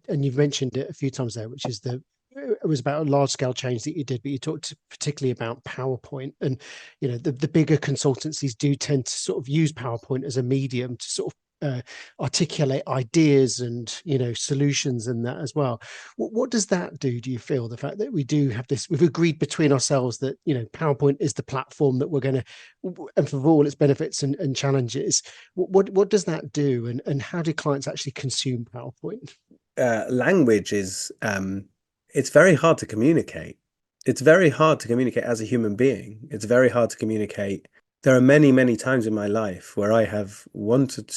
[SPEAKER 1] and you've mentioned it a few times there, which is it was about a large scale change that you did, but you talked particularly about PowerPoint. And the bigger consultancies do tend to sort of use PowerPoint as a medium to sort of articulate ideas and solutions and that as well. What does that do you feel, the fact that we do have this, we've agreed between ourselves that PowerPoint is the platform that we're going to, and for all its benefits and challenges, what does that do, and how do clients actually consume PowerPoint?
[SPEAKER 3] Language is it's very hard to communicate. It's very hard to communicate as a human being. It's very hard to communicate. There are many, many times in my life where I have wanted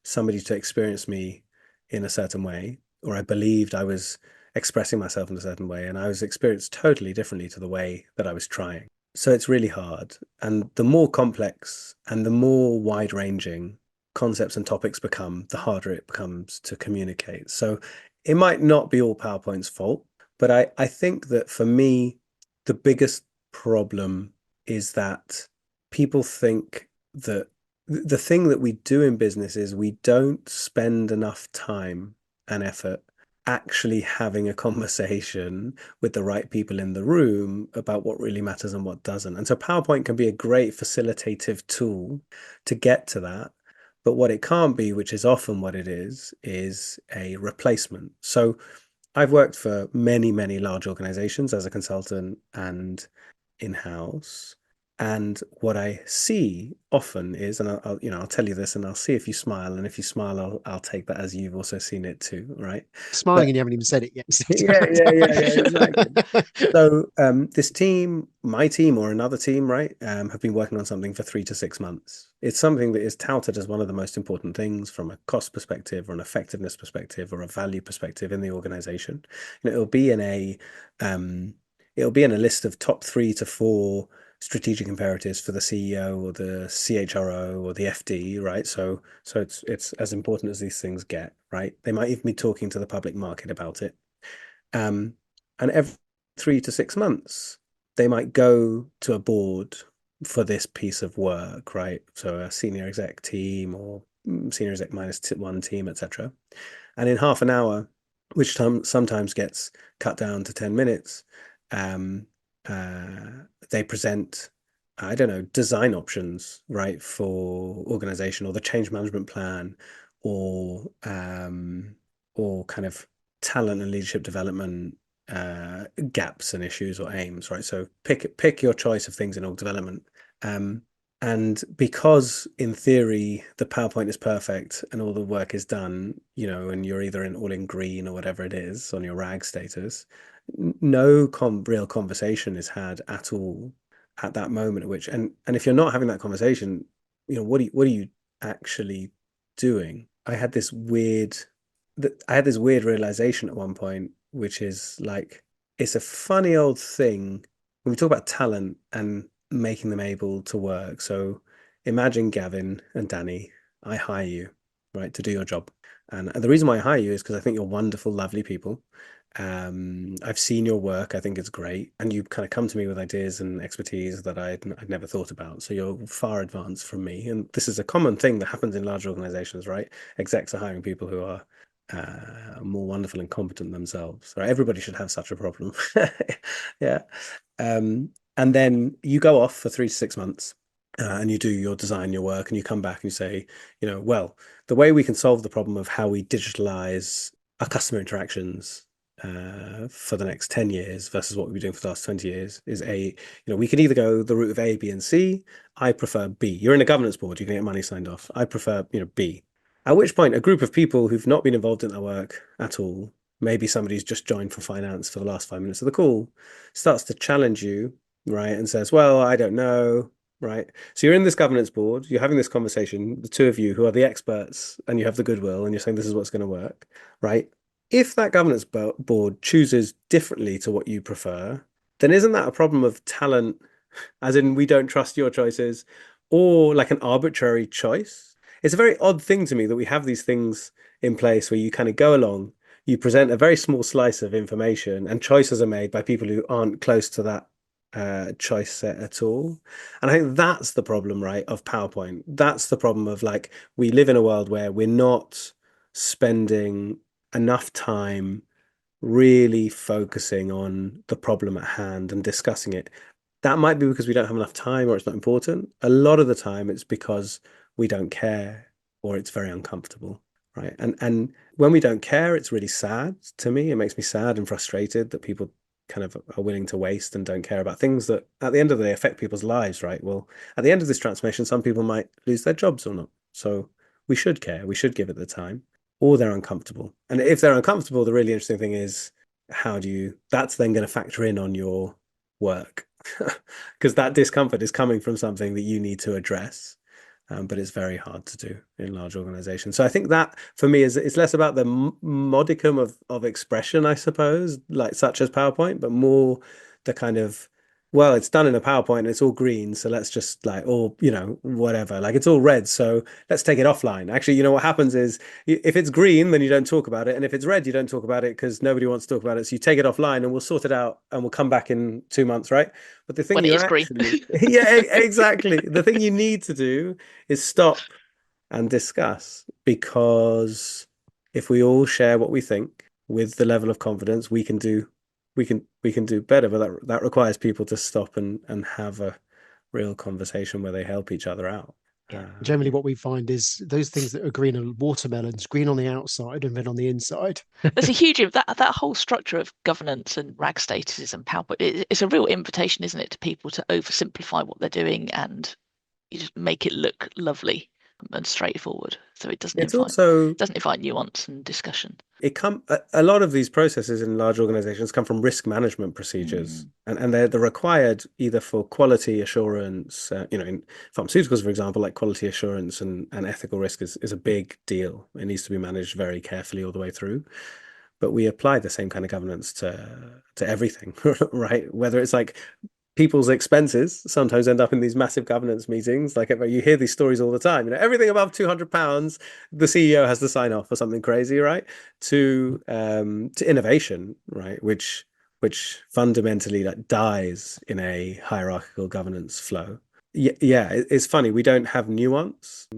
[SPEAKER 3] somebody to experience me in a certain way, or I believed I was expressing myself in a certain way, and I was experienced totally differently to the way that I was trying. So it's really hard. And the more complex and the more wide-ranging concepts and topics become, the harder it becomes to communicate. So it might not be all PowerPoint's fault, but I think that for me, the biggest problem is that people think that the thing that we do in business is we don't spend enough time and effort actually having a conversation with the right people in the room about what really matters and what doesn't. And so PowerPoint can be a great facilitative tool to get to that. But what it can't be, which is often what it is a replacement. So I've worked for many, many large organizations as a consultant and in-house. And what I see often is, and I'll tell you this, and I'll see if you smile, and if you smile, I'll take that as you've also seen it too, right?
[SPEAKER 1] Smiling, and you haven't even said it yet.
[SPEAKER 3] Yeah, exactly. So this team, my team or another team, right, have been working on something for 3 to 6 months. It's something that is touted as one of the most important things from a cost perspective or an effectiveness perspective or a value perspective in the organization. It'll be in a list of top 3 to 4 strategic imperatives for the CEO or the CHRO or the FD, right? So it's as important as these things get, right? They might even be talking to the public market about it. And every 3 to 6 months, they might go to a board for this piece of work, right? So a senior exec team or senior exec -1 team, etc. And in half an hour, which sometimes gets cut down to 10 minutes, they present, I don't know, design options, right, for organization, or the change management plan, or kind of talent and leadership development gaps and issues or aims, right? So pick your choice of things in org development. And because in theory the PowerPoint is perfect and all the work is done, and you're either all in green or whatever it is on your RAG status, no real conversation is had at all at that moment at which, and if you're not having that conversation, what are you actually doing? I had this weird realization at one point, which is like, it's a funny old thing when we talk about talent and making them able to work. So imagine Gavin and Danny, I hire you, right, to do your job. And the reason why I hire you is because I think you're wonderful, lovely people. I've seen your work. I think it's great. And you kind of come to me with ideas and expertise that I'd never thought about. So you're far advanced from me. And this is a common thing that happens in large organizations, right? Execs are hiring people who are more wonderful and competent themselves, right? Everybody should have such a problem. Yeah. And then you go off for 3 to 6 months and you do your design, your work, and you come back and you say, well, the way we can solve the problem of how we digitalize our customer interactions for the next 10 years versus what we've been doing for the last 20 years is we can either go the route of A, B, and C. I prefer B. You're in a governance board, you can get money signed off. I prefer, B. At which point, a group of people who've not been involved in their work at all, maybe somebody's just joined for finance for the last 5 minutes of the call, starts to challenge you, right, and says, well, I don't know, right? So you're in this governance board, you're having this conversation, the two of you who are the experts, and you have the goodwill, and you're saying this is what's going to work, right? If that governance board chooses differently to what you prefer, then isn't that a problem of talent as in we don't trust your choices, or like an arbitrary choice. It's a very odd thing to me that we have these things in place where you kind of go along, you present a very small slice of information, and choices are made by people who aren't close to that choice set at all. And I think that's the problem, right, of PowerPoint. That's the problem of like, we live in a world where we're not spending enough time really focusing on the problem at hand and discussing it. That might be because we don't have enough time or it's not important. A lot of the time it's because we don't care or it's very uncomfortable, right? And when we don't care, it's really sad to me. It makes me sad and frustrated that people kind of are willing to waste and don't care about things that at the end of the day affect people's lives, right? Well, at the end of this transformation, some people might lose their jobs or not. So we should care. We should give it the time, or they're uncomfortable. And if they're uncomfortable, the really interesting thing is that's then going to factor in on your work because that discomfort is coming from something that you need to address. But it's very hard to do in large organizations. So I think that for me it's less about the modicum of expression, I suppose, like such as PowerPoint, but more the kind of, well, it's done in a PowerPoint and it's all green, so let's just like, or whatever, like it's all red, so let's take it offline. Actually, what happens is if it's green, then you don't talk about it, and if it's red, you don't talk about it because nobody wants to talk about it. So you take it offline, and we'll sort it out, and we'll come back in 2 months, right? But the thing
[SPEAKER 2] When it
[SPEAKER 3] you
[SPEAKER 2] is green.
[SPEAKER 3] actually, yeah, exactly. The thing you need to do is stop and discuss, because if we all share what we think with the level of confidence, we can do better. But that requires people to stop and have a real conversation where they help each other out.
[SPEAKER 1] Yeah. Generally, what we find is those things that are green are watermelons, green on the outside and red on the inside.
[SPEAKER 2] There's a huge that whole structure of governance and RAG statuses and PowerPoint. It's a real invitation, isn't it, to people to oversimplify what they're doing and you just make it look lovely and straightforward. So it doesn't invite nuance and discussion.
[SPEAKER 3] A lot of these processes in large organizations come from risk management procedures, and they're required either for quality assurance, in pharmaceuticals, for example, like quality assurance and ethical risk is a big deal. It needs to be managed very carefully all the way through. But we apply the same kind of governance to everything, right? Whether it's like people's expenses sometimes end up in these massive governance meetings. Like you hear these stories all the time. Everything above £200, the CEO has to sign off or something crazy, right? To innovation, right? Which fundamentally like dies in a hierarchical governance flow. Yeah, it's funny. We don't have nuance.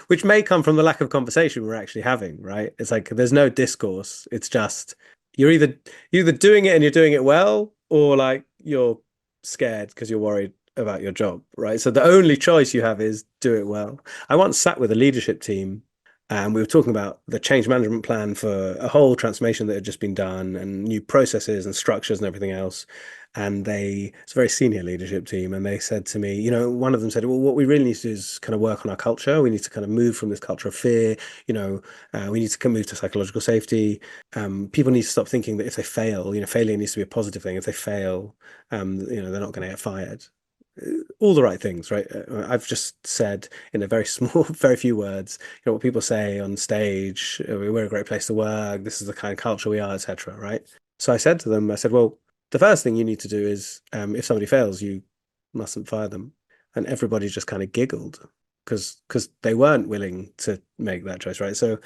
[SPEAKER 3] Which may come from the lack of conversation we're actually having, right? It's like there's no discourse. It's just you're either doing it and you're doing it well, or like you're scared because you're worried about your job, right? So the only choice you have is do it well. I once sat with a leadership team and we were talking about the change management plan for a whole transformation that had just been done and new processes and structures and everything else. And it's a very senior leadership team. And they said to me, one of them said, well, what we really need to do is kind of work on our culture. We need to kind of move from this culture of fear. We need to move to psychological safety. People need to stop thinking that if they fail, failure needs to be a positive thing. If they fail, they're not going to get fired. All the right things, right? I've just said in a very small, very few words, what people say on stage, we're a great place to work, this is the kind of culture we are, etc. Right? So I said to them, well, the first thing you need to do is, if somebody fails, you mustn't fire them. And everybody just kind of giggled because they weren't willing to make that choice, right? So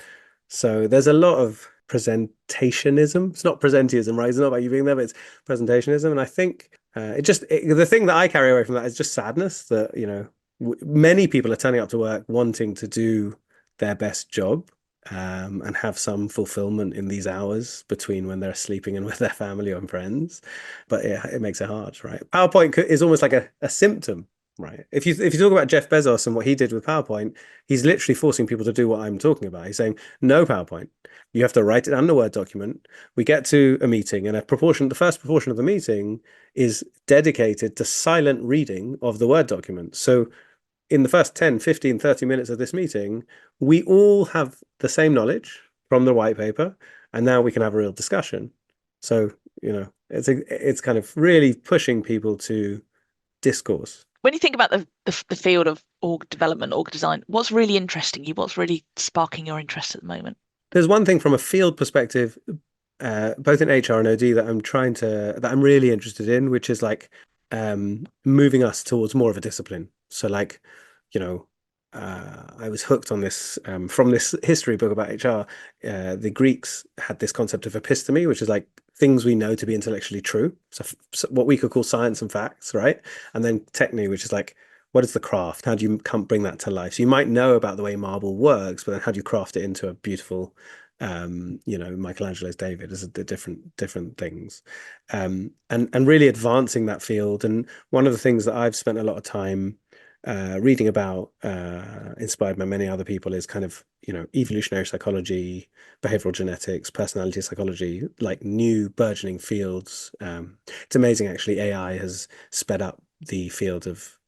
[SPEAKER 3] there's a lot of presentationism. It's not presenteeism, right? It's not about you being there, but it's presentationism. And I think the thing that I carry away from that is just sadness that, many people are turning up to work wanting to do their best job and have some fulfillment in these hours between when they're sleeping and with their family and friends. But it makes it hard, right? PowerPoint is almost like a symptom, right? If you talk about Jeff Bezos and what he did with PowerPoint, he's literally forcing people to do what I'm talking about. He's saying, no PowerPoint. You have to write it down in a Word document. We get to a meeting and the first proportion of the meeting is dedicated to silent reading of the Word document. So in the first 10, 15, 30 minutes of this meeting, we all have the same knowledge from the white paper, and now we can have a real discussion. So, it's kind of really pushing people to discourse.
[SPEAKER 2] When you think about the field of org development, org design, what's really interesting you? What's really sparking your interest at the moment?
[SPEAKER 3] There's one thing from a field perspective, both in HR and OD that I'm really interested in, which is like moving us towards more of a discipline. So like, I was hooked on this from this history book about HR. The Greeks had this concept of episteme, which is like things we know to be intellectually true. So what we could call science and facts, right? And then techne, which is like, what is the craft? How do you bring that to life? So you might know about the way marble works, but then how do you craft it into a beautiful, Michelangelo's David is the different things, and really advancing that field. And one of the things that I've spent a lot of time reading about, inspired by many other people, is kind of, evolutionary psychology, behavioral genetics, personality psychology, like new burgeoning fields. It's amazing, actually. AI has sped up the field of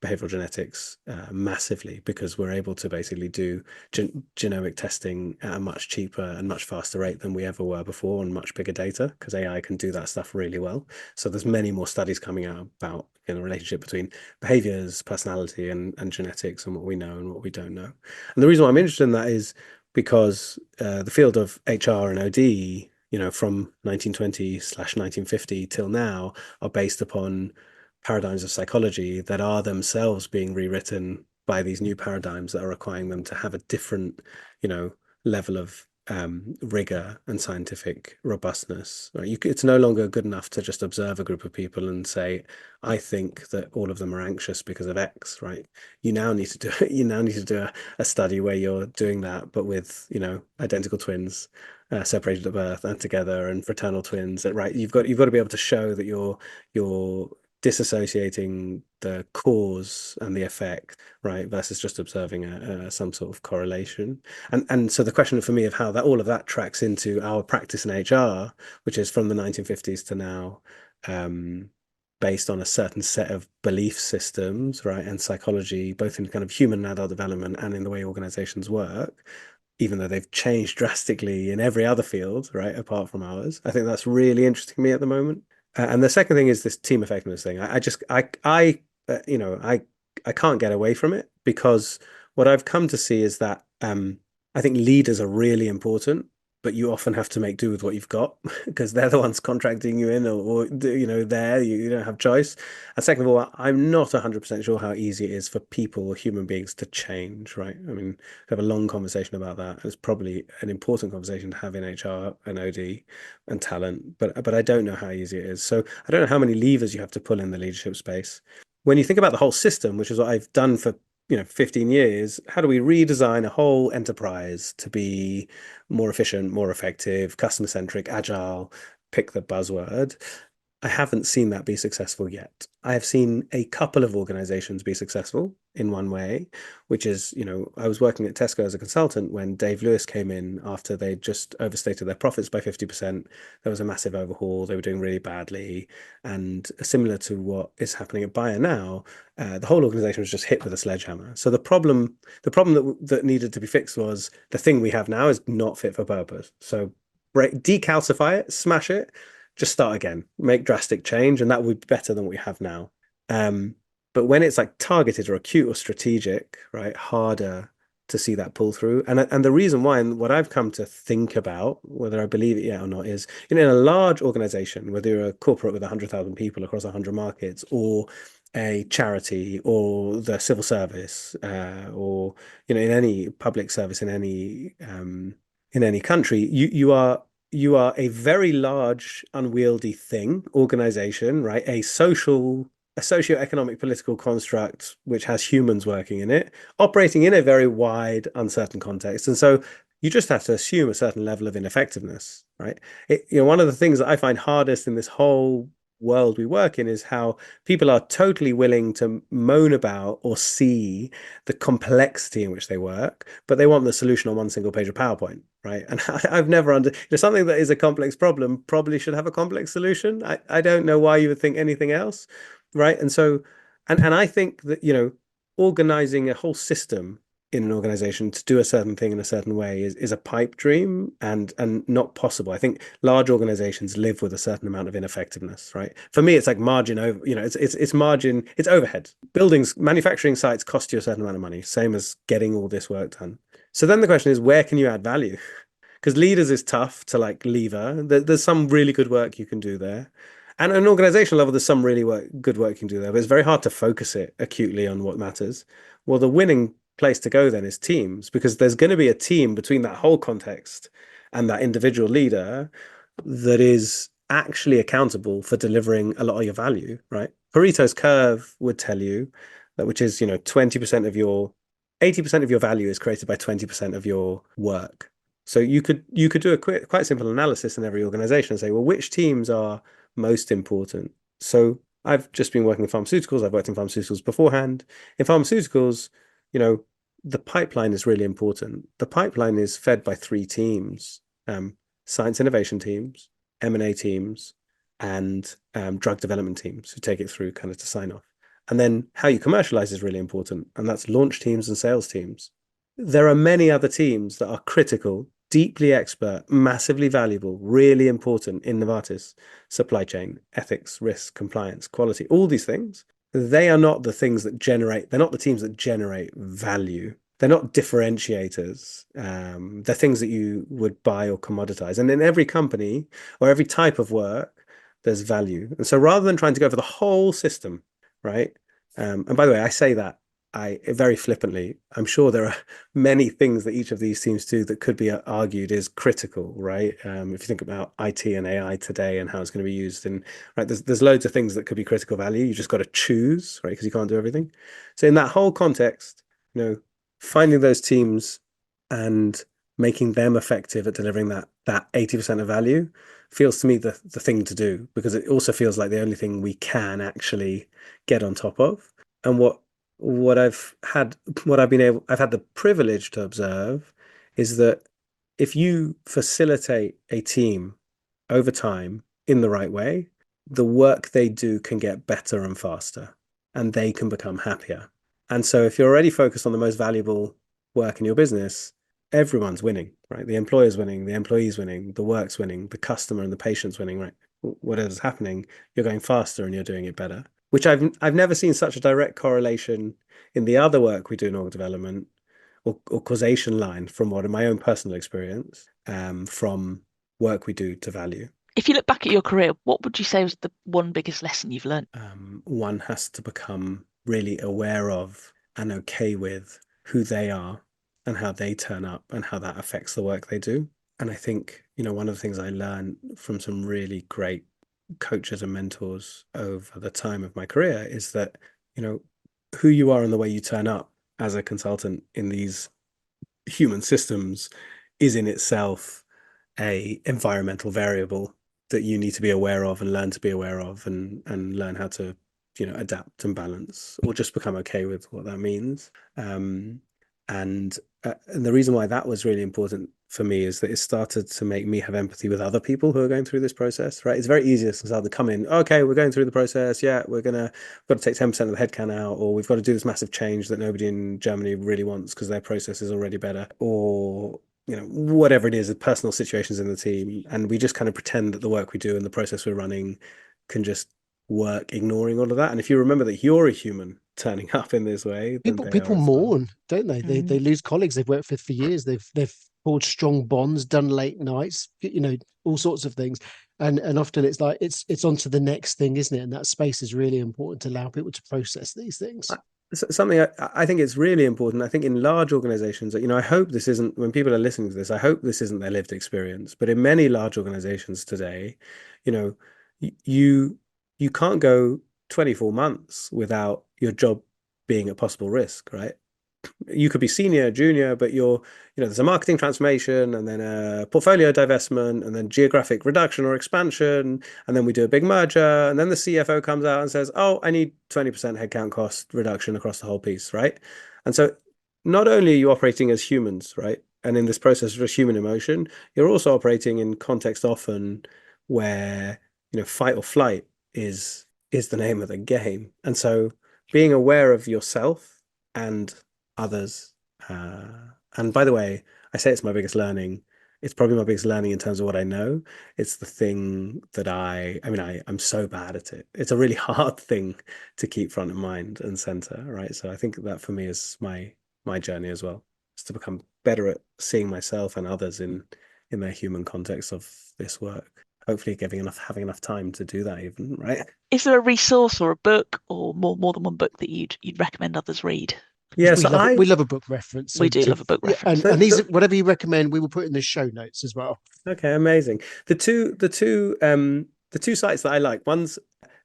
[SPEAKER 3] behavioral genetics massively, because we're able to basically do genomic testing at a much cheaper and much faster rate than we ever were before, on much bigger data, because AI can do that stuff really well. So there's many more studies coming out about the relationship between behaviors, personality, and genetics, and what we know and what we don't know. And the reason why I'm interested in that is because the field of HR and OD, from 1920/1950 till now, are based upon paradigms of psychology that are themselves being rewritten by these new paradigms that are requiring them to have a different, level of rigor and scientific robustness. Right? It's no longer good enough to just observe a group of people and say, I think that all of them are anxious because of X, right? You now need to do a study where you're doing that, but with, identical twins, separated at birth and together, and fraternal twins, right? You've got to be able to show that you're disassociating the cause and the effect, right, versus just observing some sort of correlation. And so the question for me of how all of that tracks into our practice in HR, which is from the 1950s to now, based on a certain set of belief systems, right, and psychology, both in kind of human and adult development and in the way organizations work, even though they've changed drastically in every other field, right, apart from ours. I think that's really interesting to me at the moment. And the second thing is this team effectiveness thing. I can't get away from it, because what I've come to see is that I think leaders are really important, but you often have to make do with what you've got, because they're the ones contracting you in, or there you don't have choice. And second of all, I'm not 100% sure how easy it is for people or human beings to change, right? I mean, we have a long conversation about that. It's probably an important conversation to have in HR and OD and talent, but I don't know how easy it is. So I don't know how many levers you have to pull in the leadership space. When you think about the whole system, which is what I've done for 15 years, how do we redesign a whole enterprise to be more efficient, more effective, customer centric, agile, pick the buzzword? I haven't seen that be successful yet. I have seen a couple of organizations be successful in one way, which is, I was working at Tesco as a consultant when Dave Lewis came in after they just overstated their profits by 50%. There was a massive overhaul. They were doing really badly. And similar to what is happening at Bayer now, the whole organization was just hit with a sledgehammer. So the problem that needed to be fixed was the thing we have now is not fit for purpose. So decalcify it, smash it, just start again, make drastic change, and that would be better than what we have now. But when it's like targeted or acute or strategic, right, harder to see that pull through. And the reason why, and what I've come to think about, whether I believe it yet or not, is in a large organization, whether you're a corporate with 100,000 people across 100 markets, or a charity, or the civil service, or in any public service in any country, you are a very large, unwieldy thing, organization, right? A socio-economic political construct which has humans working in it, operating in a very wide, uncertain context. And so you just have to assume a certain level of ineffectiveness, right? One of the things that I find hardest in this whole world we work in is how people are totally willing to moan about or see the complexity in which they work, but they want the solution on one single page of PowerPoint, right? And I've never something that is a complex problem probably should have a complex solution. I don't know why you would think anything else, right? And so, and I think that, organizing a whole system in an organization to do a certain thing in a certain way is a pipe dream and not possible. I think large organizations live with a certain amount of ineffectiveness, right? For me, it's like margin over, it's margin, it's overhead. Buildings, manufacturing sites cost you a certain amount of money, same as getting all this work done. So then the question is, where can you add value? Because leaders is tough to like lever. There's some really good work you can do there. And at an organizational level, there's some really good work you can do there, but it's very hard to focus it acutely on what matters. Well, the winning place to go then is teams, because there's going to be a team between that whole context and that individual leader that is actually accountable for delivering a lot of your value, right? Pareto's curve would tell you that, which is, 20% of your 80% of your value is created by 20% of your work. So you could do a quite simple analysis in every organization and say, well, which teams are most important? So I've just been working in pharmaceuticals. I've worked in pharmaceuticals beforehand. In pharmaceuticals, the pipeline is really important. The pipeline is fed by three teams: science innovation teams, M&A teams, and drug development teams who take it through kind of to sign off. And then how you commercialize is really important, and that's launch teams and sales teams. There are many other teams that are critical, deeply expert, massively valuable, really important in Novartis: supply chain, ethics, risk, compliance, quality, all these things. They are not the things that they're not the teams that generate value. They're not differentiators. They're things that you would buy or commoditize. And in every company or every type of work, there's value. And so rather than trying to go for the whole system, right? And by the way, I say that I very flippantly. I'm sure there are many things that each of these teams do that could be argued is critical, right? If you think about IT and AI today and how it's going to be used in, right, there's loads of things that could be critical value. You just got to choose, right? Because you can't do everything. So in that whole context, finding those teams and making them effective at delivering that 80% of value feels to me the thing to do, because it also feels like the only thing we can actually get on top of. And I've had the privilege to observe is that if you facilitate a team over time in the right way, the work they do can get better and faster, and they can become happier. And so if you're already focused on the most valuable work in your business, everyone's winning, right? The employer's winning, the employee's winning, the work's winning, the customer and the patient's winning, right? Whatever's happening, you're going faster and you're doing it better, which I've never seen such a direct correlation in the other work we do in org development, or causation line from in my own personal experience, from work we do to value.
[SPEAKER 2] If you look back at your career, what would you say was the one biggest lesson you've learned?
[SPEAKER 3] One has to become really aware of and okay with who they are and how they turn up and how that affects the work they do. And I think, one of the things I learned from some really great coaches and mentors over the time of my career is that, who you are and the way you turn up as a consultant in these human systems is in itself a environmental variable that you need to be aware of and learn to be aware of, and learn how to adapt and balance, or just become okay with what that means. And the reason why that was really important for me is that it started to make me have empathy with other people who are going through this process, right? It's very easy to start to come in, okay, we're going through the process. Yeah, we've got to take 10% of the headcount out, or we've got to do this massive change that nobody in Germany really wants because their process is already better, or whatever it is, the personal situations in the team. And we just kind of pretend that the work we do and the process we're running can just work, ignoring all of that. And if you remember that you're a human turning up in this way, then
[SPEAKER 1] people mourn, don't they? They lose colleagues they've worked with for years. They've forged strong bonds, done late nights, all sorts of things. And often it's like it's on to the next thing, isn't it? And that space is really important to allow people to process these things.
[SPEAKER 3] Something I think it's really important. I think in large organizations, I hope this isn't, when people are listening to this, I hope this isn't their lived experience. But in many large organizations today, you can't go 24 months without your job being at possible risk, right? You could be senior, junior, but there's a marketing transformation, and then a portfolio divestment, and then geographic reduction or expansion, and then we do a big merger, and then the CFO comes out and says, oh, I need 20% headcount cost reduction across the whole piece, right? And so not only are you operating as humans, right? And in this process of human emotion, you're also operating in context often where, fight or flight is the name of the game. And so being aware of yourself and others. And by the way, I say it's my biggest learning. It's probably my biggest learning in terms of what I know. It's the thing that I'm so bad at it. It's a really hard thing to keep front of mind and center, right? So I think that for me is my journey as well, is to become better at seeing myself and others in their human context of this work. hopefully having enough time to do that even, right?
[SPEAKER 2] Is there a resource or a book or more than one book that you'd recommend others read?
[SPEAKER 3] Yeah,
[SPEAKER 1] we
[SPEAKER 3] so
[SPEAKER 1] love a book reference.
[SPEAKER 2] We do love a book
[SPEAKER 1] Yeah,
[SPEAKER 2] reference.
[SPEAKER 1] and these whatever you recommend, we will put in the show notes as well.
[SPEAKER 3] okay, amazing. The two sites that I like, one's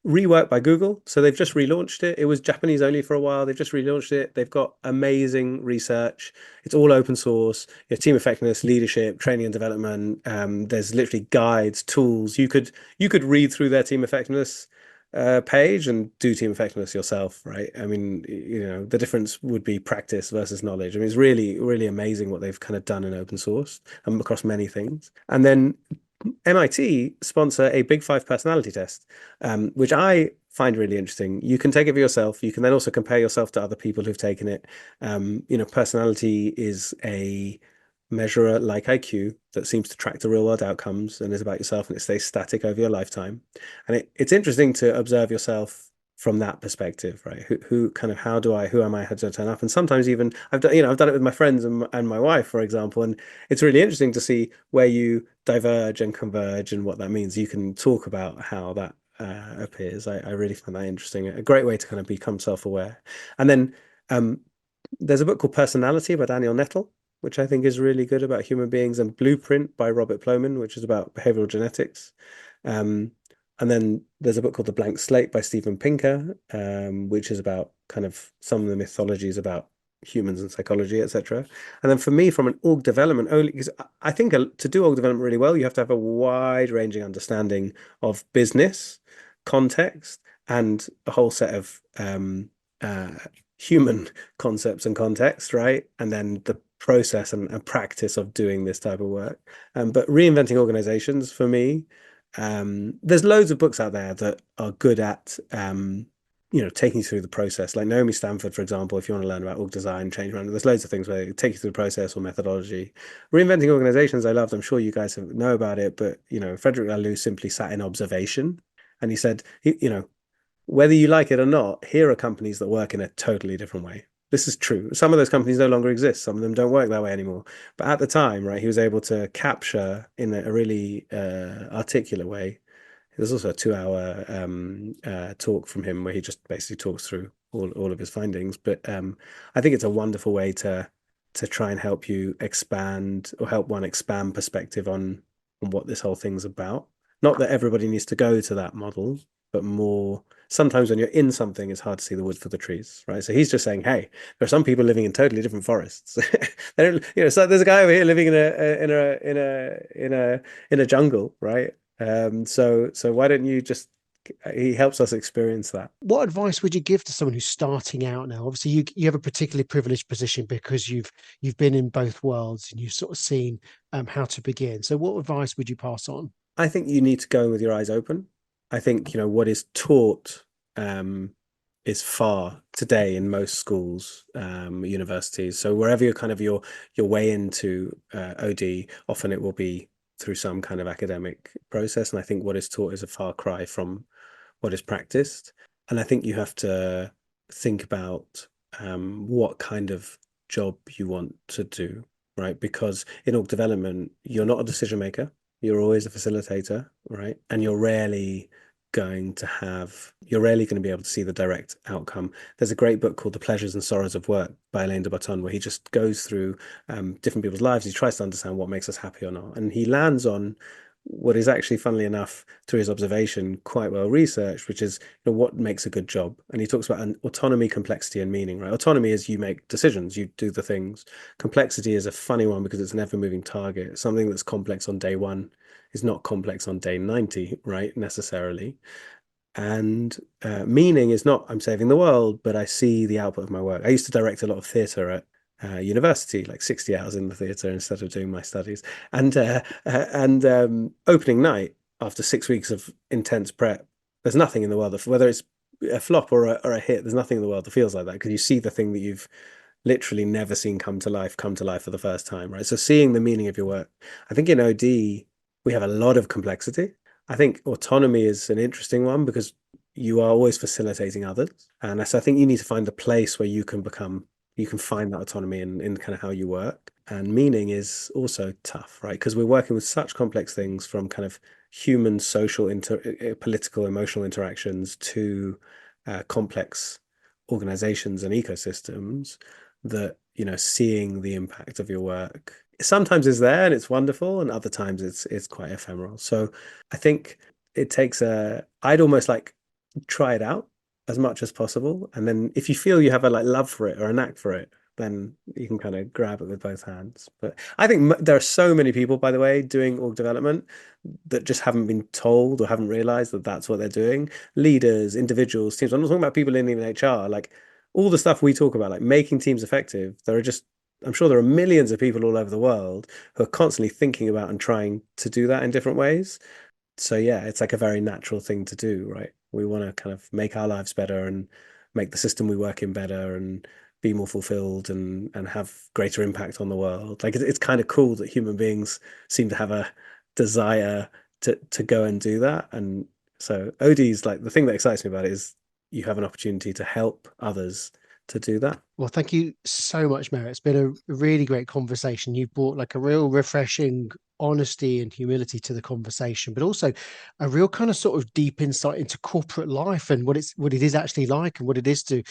[SPEAKER 3] Rework by Google. So they've just relaunched it. It was Japanese only for a while. They've just relaunched it. They've got amazing research. It's all open source. Team effectiveness, leadership, training and development. There's literally guides, tools. You could read through their team effectiveness page and do team effectiveness yourself, right? I mean, the difference would be practice versus knowledge. I mean, it's really, really amazing what they've kind of done in open source across many things. And then MIT sponsor a Big Five personality test, which I find really interesting. You can take it for yourself. You can then also compare yourself to other people who've taken it. Personality is a measure like IQ that seems to track the real world outcomes and is about yourself, and it stays static over your lifetime. And it's interesting to observe yourself from that perspective, right? Who am I, how do I turn up? And sometimes even I've done it with my friends and my wife, for example, and it's really interesting to see where you diverge and converge and what that means. You can talk about how that appears. I really find that interesting. A great way to kind of become self-aware. And then there's a book called Personality by Daniel Nettle, which I think is really good about human beings, and Blueprint by Robert Plomin, which is about behavioral genetics. And then there's a book called The Blank Slate by Steven Pinker, which is about kind of some of the mythologies about humans and psychology, etc. And then for me, from an org development, only because I think to do org development really well, you have to have a wide-ranging understanding of business, context, and a whole set of human concepts and context, right? And then the process and practice of doing this type of work. But reinventing organizations for me, there's loads of books out there that are good at taking you through the process, like Naomi Stanford, for example. If you want to learn about org design, change management, there's loads of things where they take you through the process or methodology. Reinventing organizations, I loved. I'm sure you guys know about it, but Frederick Laloux simply sat in observation, and he said, whether you like it or not, here are companies that work in a totally different way. This is true. Some of those companies no longer exist. Some of them don't work that way anymore. But at the time, right, he was able to capture in a really articulate way. There's also a 2-hour talk from him where he just basically talks through all of his findings. But I think it's a wonderful way to try and help you expand, or help one expand perspective on what this whole thing's about. Not that everybody needs to go to that model, but more sometimes when you're in something, it's hard to see the wood for the trees, right? So he's just saying, hey, there are some people living in totally different forests. They don't, so there's a guy over here living in a jungle, right? So why don't you just? He helps us experience that.
[SPEAKER 1] What advice would you give to someone who's starting out now? Obviously, you have a particularly privileged position because you've been in both worlds and you've sort of seen how to begin. So, what advice would you pass on?
[SPEAKER 3] I think you need to go in with your eyes open. I think what is taught is far today in most schools, universities. So wherever you're kind of your way into OD, often it will be through some kind of academic process. And I think what is taught is a far cry from what is practiced. And I think you have to think about what kind of job you want to do, right? Because in org development, you're not a decision maker. You're always a facilitator, right? And you're rarely going to be able to see the direct outcome. There's a great book called The Pleasures and Sorrows of Work by Alain de Botton, where he just goes through different people's lives. He tries to understand what makes us happy or not. And he lands on what is actually, funnily enough, through his observation, quite well researched, which is what makes a good job. And he talks about an autonomy, complexity, and meaning, right? Autonomy is you make decisions, you do the things. Complexity is a funny one because it's an ever-moving target. Something that's complex on day one is not complex on day 90, right, necessarily. And meaning is not, I'm saving the world, but I see the output of my work. I used to direct a lot of theatre at university, like 60 hours in the theatre instead of doing my studies. And opening night, after 6 weeks of intense prep, there's nothing in the world, whether it's a flop or a hit, there's nothing in the world that feels like that, because you see the thing that you've literally never seen come to life for the first time, right? So seeing the meaning of your work. I think in OD, we have a lot of complexity. I think autonomy is an interesting one because you are always facilitating others. And so I think you need to find a place where you can find that autonomy in kind of how you work. And meaning is also tough, right? Because we're working with such complex things, from kind of human, social, political, emotional interactions to complex organizations and ecosystems, that, seeing the impact of your work sometimes is there and it's wonderful, and other times it's quite ephemeral. So I think it takes I'd almost like try it out as much as possible, and then if you feel you have a love for it or a knack for it, then you can kind of grab it with both hands. But I think there are so many people, by the way, doing org development that just haven't been told or haven't realized that that's what they're doing. Leaders, individuals, teams. I'm not talking about people in even HR. Like all the stuff we talk about, like making teams effective, I'm sure there are millions of people all over the world who are constantly thinking about and trying to do that in different ways. So yeah, it's like a very natural thing to do, right? We want to kind of make our lives better and make the system we work in better and be more fulfilled and have greater impact on the world. Like it's kind of cool that human beings seem to have a desire to go and do that. And so OD's like the thing that excites me about it is you have an opportunity to help others to do that.
[SPEAKER 1] Well, thank you so much, Meir. It's been a really great conversation. You've brought like a real refreshing honesty and humility to the conversation, but also a real kind of sort of deep insight into corporate life and what it is actually like, and what it is to,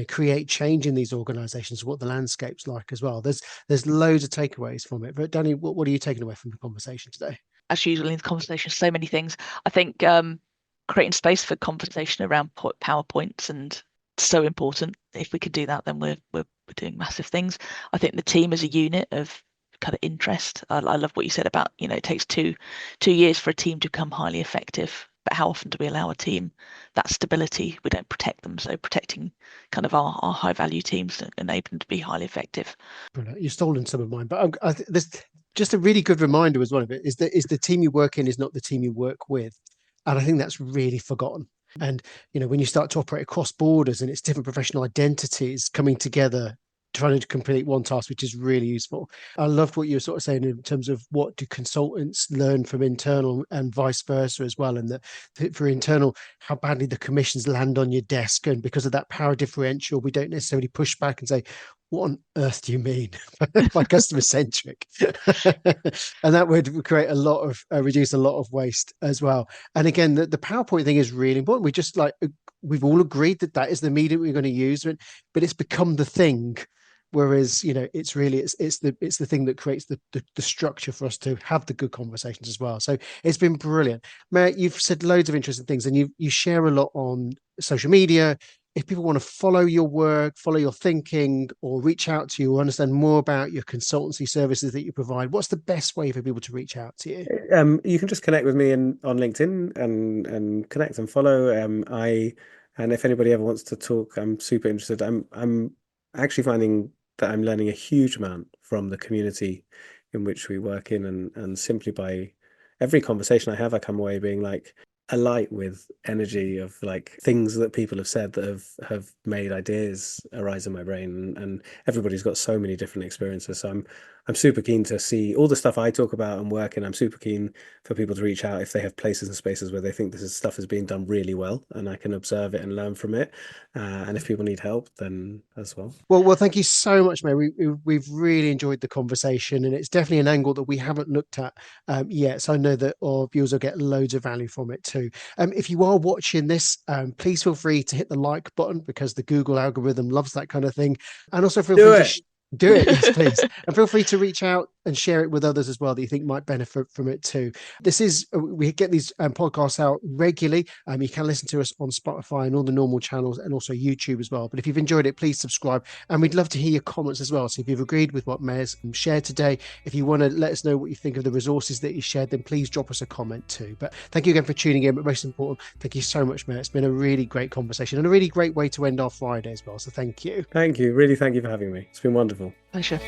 [SPEAKER 1] create change in these organizations, what the landscape's like as well. There's loads of takeaways from it. But Danny, what are you taking away from the conversation today?
[SPEAKER 2] As usual in the conversation, so many things. I think creating space for conversation around PowerPoints and so important. If we could do that, then we're doing massive things. I think the team as a unit of kind of interest. I love what you said about, it takes two years for a team to become highly effective. But how often do we allow a team that stability? We don't protect them. So protecting kind of our high value teams and enable them to be highly effective.
[SPEAKER 1] Brilliant. You've stolen some of mine, but there's just a really good reminder as well of it is the team you work in is not the team you work with. And I think that's really forgotten. And, when you start to operate across borders and it's different professional identities coming together, trying to complete one task, which is really useful. I loved what you were sort of saying in terms of what do consultants learn from internal and vice versa as well. And that for internal, how badly the commissions land on your desk. And because of that power differential, we don't necessarily push back and say, what on earth do you mean by customer centric? And that would create reduce a lot of waste as well. And again, the PowerPoint thing is really important. We've all agreed that is the medium we're going to use, but it's become the thing. Whereas, it's the thing that creates the structure for us to have the good conversations as well. So it's been brilliant. Meir, you've said loads of interesting things, and you share a lot on social media. If people want to follow your work, follow your thinking, or reach out to you or understand more about your consultancy services that you provide, what's the best way for people to reach out to you?
[SPEAKER 3] You can just connect with me on LinkedIn and connect and follow. And if anybody ever wants to talk, I'm super interested. I'm actually finding that I'm learning a huge amount from the community in which we work in, and simply by every conversation I have, I come away being like alight with energy of like things that people have said that have made ideas arise in my brain, and everybody's got so many different experiences. So I'm super keen to see all the stuff I talk about and work in. I'm super keen for people to reach out if they have places and spaces where they think stuff is being done really well and I can observe it and learn from it. And if people need help, then as well.
[SPEAKER 1] Well, thank you so much, Meir. We've really enjoyed the conversation, and it's definitely an angle that we haven't looked at yet. So I know that our viewers will get loads of value from it too. If you are watching this, please feel free to hit the like button because the Google algorithm loves that kind of thing. And also feel free to do it, yes, please. And feel free to reach out and share it with others as well that you think might benefit from it too. We get these podcasts out regularly. You can listen to us on Spotify and all the normal channels, and also YouTube as well. But if you've enjoyed it, please subscribe. And we'd love to hear your comments as well. So if you've agreed with what Meir's shared today, if you want to let us know what you think of the resources that he shared, then please drop us a comment too. But thank you again for tuning in. But most important, thank you so much, Meir. It's been a really great conversation and a really great way to end our Friday as well. So thank you.
[SPEAKER 3] Thank you. Really, thank you for having me. It's been wonderful.
[SPEAKER 2] Pleasure.